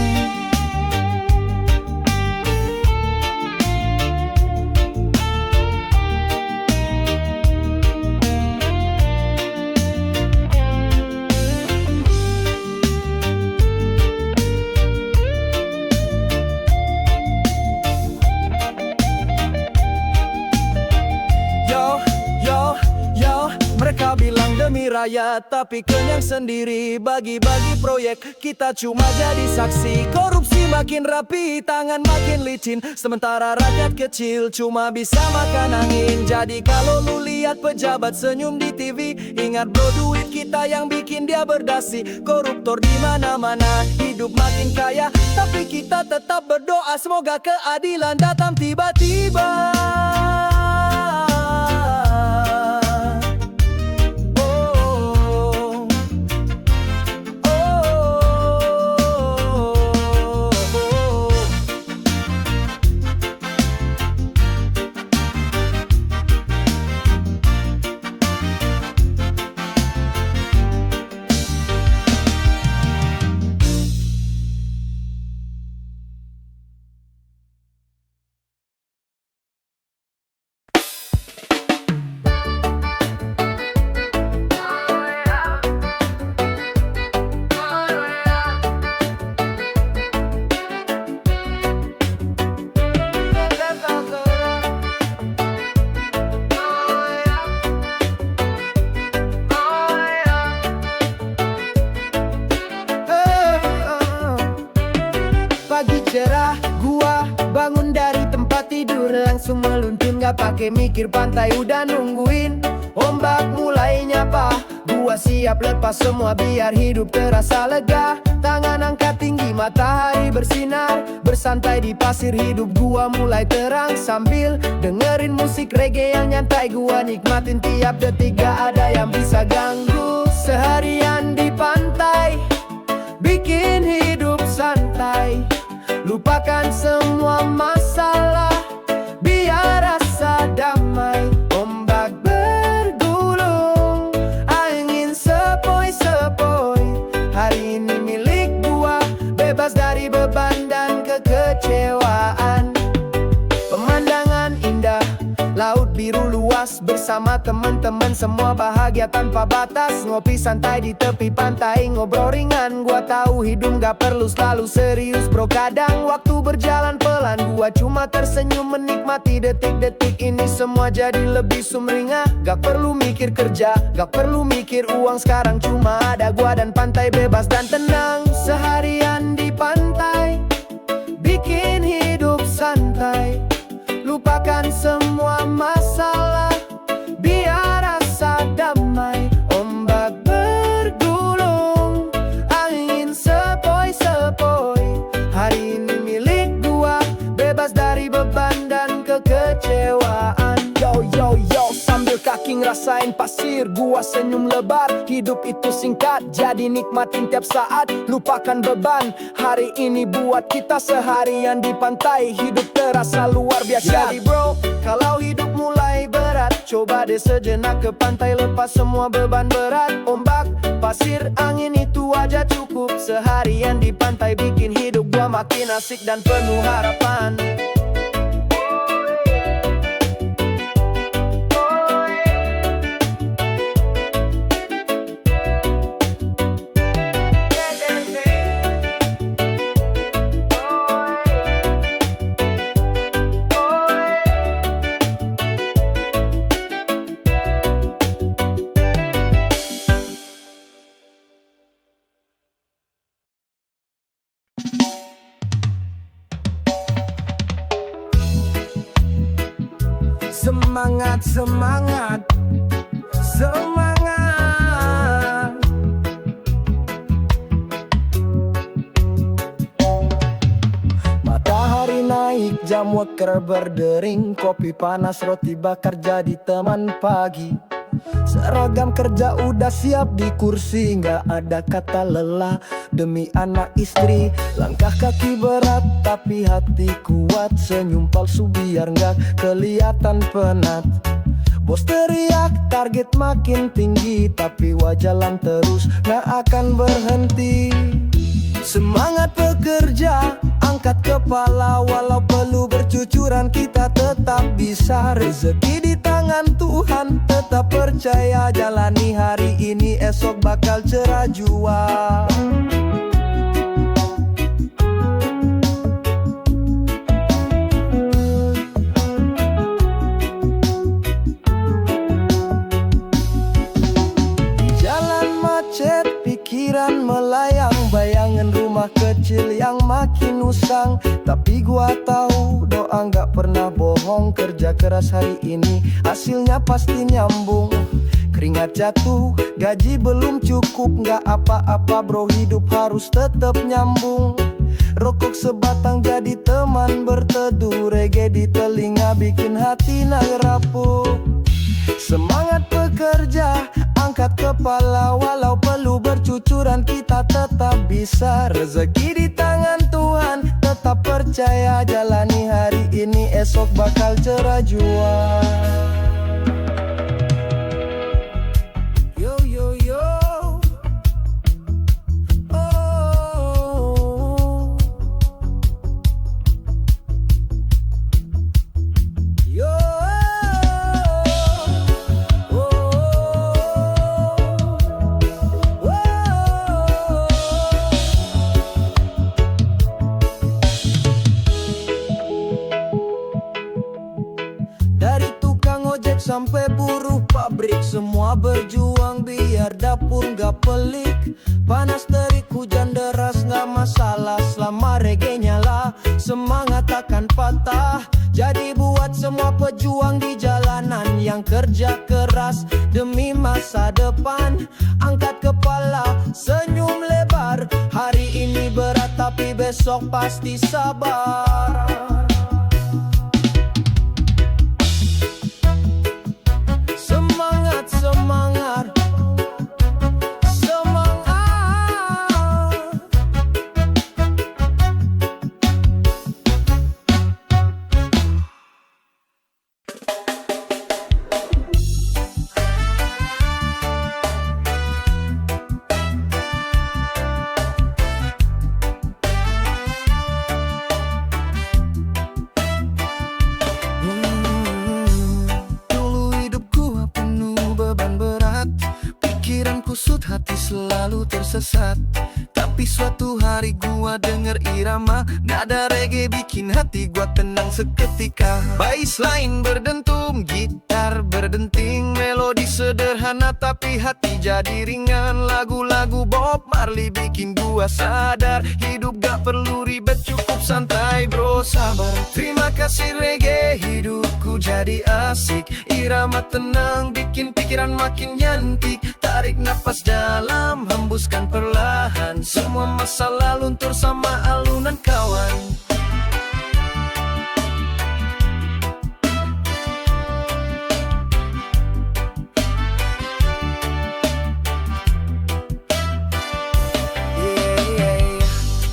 rakyat tapi kenyang sendiri. Bagi-bagi proyek kita cuma jadi saksi. Korupsi makin rapi, tangan makin licin, sementara rakyat kecil cuma bisa makan angin. Jadi kalau lu lihat pejabat senyum di TV, ingat bro, duit kita yang bikin dia berdasi. Koruptor di mana-mana, hidup makin kaya, tapi kita tetap berdoa semoga keadilan datang tiba-tiba. Pagi cerah, gua bangun dari tempat tidur, langsung meluncur gak pakai mikir, pantai udah nungguin. Ombak mulai nyapa, gua siap lepas semua biar hidup terasa lega. Tangan angkat tinggi, matahari bersinar, bersantai di pasir, hidup gua mulai terang. Sambil dengerin musik reggae yang nyantai, gua nikmatin tiap detik, gak ada yang bisa ganggu. Seharian di pantai, bikin hidup santai, lupakan semua masalah, biar rasa damai. Ombak bergulung, angin sepoi-sepoi, hari ini milik gua, bebas dari beban dan kekecewaan. Pemandangan indah, laut biru luas, bersama teman-teman semua bahagia tanpa batas. Ngopi santai di tepi pantai, ngobrol ringan, gua tahu hidup gak perlu selalu serius bro. Kadang waktu berjalan pelan, gua cuma tersenyum menikmati detik-detik ini. Semua jadi lebih sumringah, gak perlu mikir kerja, gak perlu mikir uang. Sekarang cuma ada gua dan pantai, bebas dan tenang. Seharian di pantai, bikin hidup santai, lupakan semua masalah, biar rasa damai. Ombak bergulung, angin sepoi-sepoi, hari ini milik gua, bebas dari beban dan kekecewaan. Yo yo yo, sambil kaki ngerasain pasir, gua senyum lebar. Hidup itu singkat, jadi nikmatin tiap saat, lupakan beban. Hari ini buat kita seharian di pantai, hidup terasa luar biasa. Jadi bro, kalau hidup mulai berat, coba deh sejenak ke pantai, lepas semua beban berat. Ombak, pasir, angin itu aja cukup. Seharian di pantai bikin hidup gua makin asik dan penuh harapan. Semangat, semangat, semangat. Matahari naik, jam weker berdering, kopi panas, roti bakar jadi teman pagi. Seragam kerja udah siap di kursi, nggak ada kata lelah demi anak istri. Langkah kaki berat tapi hati kuat, senyum palsu biar nggak kelihatan penat. Bos teriak target makin tinggi, tapi jalan terus nggak akan berhenti. Semangat bekerja, angkat kepala, walau perlu bercucuran kita tetap bisa. Rezeki di tangan Tuhan, tetap percaya, jalani hari ini esok bakal cerah jua. usang. Tapi gua tahu doa nggak pernah bohong. Kerja keras hari ini hasilnya pasti nyambung. Keringat jatuh, gaji belum cukup, nggak apa-apa bro, hidup harus tetap nyambung. Rokok sebatang jadi teman berteduh, reggae di telinga bikin hati rapuh. Semangat bekerja, angkat kepala, walau perlu bercucuran kita tetap bisa. Rezeki di tangan Tuhan, tetap percaya, jalani hari ini esok bakal cerah jua. Yo yo yo, oh. Yo. Dari tukang ojek sampai buruh pabrik, semua berjuang biar dapur gak pelik. Panas terik, hujan deras gak masalah, selama reggae nyala semangat takkan patah. Jadi buat semua pejuang di jalanan yang kerja keras demi masa depan, angkat kepala, senyum lebar. Hari ini berat tapi besok pasti sabar. Semangat, semangat, semangat. Dulu hidupku penuh beban berat, pikiran kusut, hati selalu tersesat. Tapi suatu hari gua denger irama nada reggae bikin hati gua tenang seketika. Bassline berdentum, gitar berdenting, melodi sederhana tapi hati jadi ringan. Lagu-lagu Bob Marley bikin gua sadar, hidup gak perlu ribet, cukup santai bro, sabar. Terima kasih reggae, hidupku jadi asik. Irama tenang bikin pikiran makin nyantik. Tarik nafas dalam, hembuskan perlahan, semua masalah luntur sama alunan kawan.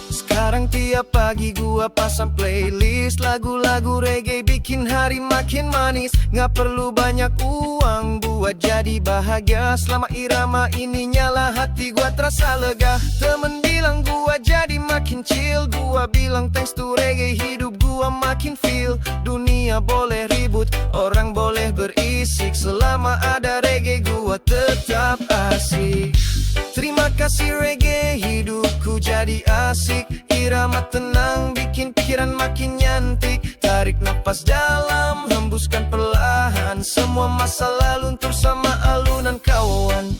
Sekarang tiap pagi gua pasang playlist lagu-lagu reggae bikin hari makin manis. Nggak perlu banyak uang buat jadi bahagia, selama irama ini nyala hati gua terasa lega. Temen bilang gua jadi makin chill, gua bilang thanks to reggae hidup gua makin feel. Dunia boleh ribut, orang boleh berisik, selama ada reggae gua tetap asik. Terima kasih reggae, hidupku jadi asik. Irama tenang bikin pikiran makin nyantik. Tarik nafas dalam, hembuskan perlahan, semua masalah luntur sama alunan kawan.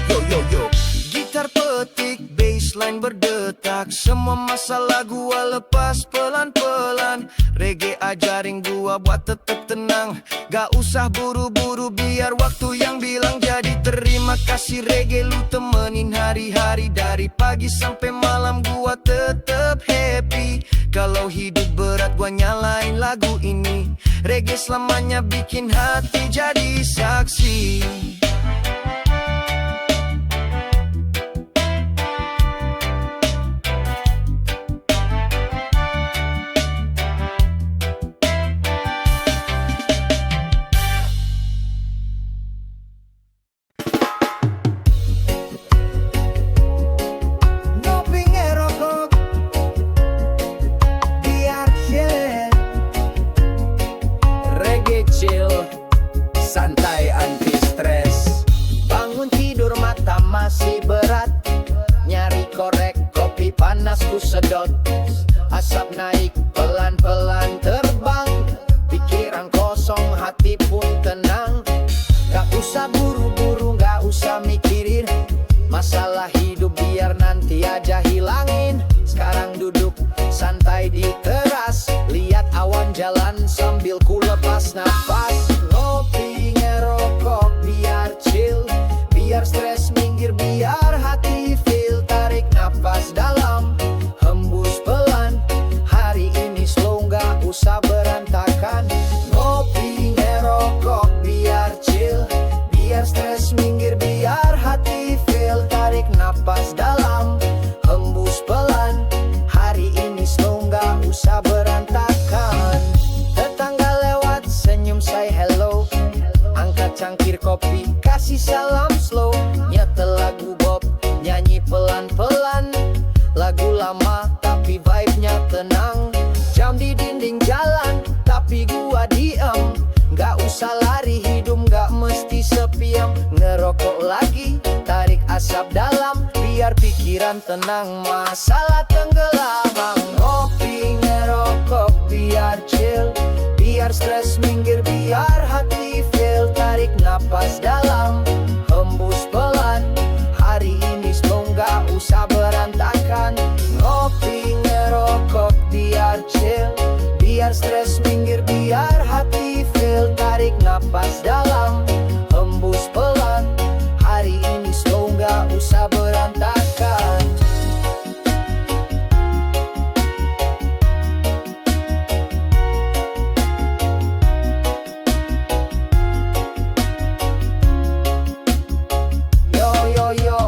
Yo yo yo, gitar petik, bassline berdetak, semua masalah gua lepas pelan-pelan. Reggae ajarin gua buat tetap tenang, gak usah buru-buru biar waktu yang bilang. Jadi terima kasih reggae, lu temenin hari-hari. Dari pagi sampai malam gua tetap happy. Kalau hidup berat gua nyalain lagu ini. Reggae selamanya bikin hati jadi saksi. Santai anti stres, bangun tidur mata masih berat, nyari korek kopi panas ku sedot. Asap naik pelan-pelan terbang, pikiran buru-buru, gak usah mikirin masalah hidup, biar nanti aja hilangin. Sekarang duduk santai di teras, lihat awan jalan sambil ku lepas nafas. Ngopi ngerokok biar chill, biar stres minggir, biar hati feel. Tarik nafas dalam, hembus pelan, hari ini slow gak usah berantakan. Ngopi ngerokok biar chill, biar stres minggir, biar hati feel. Tarik nafas dalam, hembus pelan, hari ini slow gak usah berantakan. Tetangga lewat senyum say hello, angkat cangkir kopi kasih salam slow. Nyetel lagu Bob nyanyi pelan-pelan, lagu lama tapi vibe-nya tenang. Jam di dinding jalan tapi gua diem, gak usah lari, hidup gak mesti sepiam. Ngerokok lagi, tarik asap dalam, biar pikiran tenang, masalah tenggelam. Ngopi ngerokok biar chill, biar stres minggir, biar hati feel. Tarik napas dalam, hembus pelan, hari ini slow gak usah berantakan. Ngopi ngerokok biar chill, biar stres minggir, biar hati feel. Tarik napas dalam, hembus pelan, hari ini slow gak usah berantakan. Yo yo yo,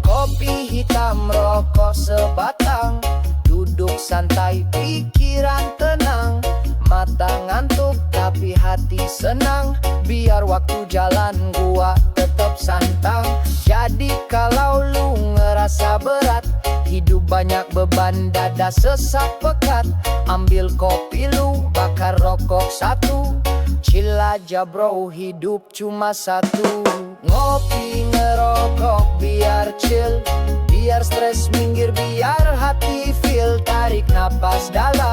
kopi hitam rokok sebatang, duduk santai pikiran tenang. Mata ngantuk tapi hati senang, biar waktu jalan gua tetap santang. Jadi kalau lu ngerasa berat, hidup banyak beban, dada sesak pekat, ambil kopi lu, bakar rokok satu. Chill aja bro, hidup cuma satu. Ngopi ngerokok biar chill, biar stres minggir, biar hati feel. Tarik napas dalam,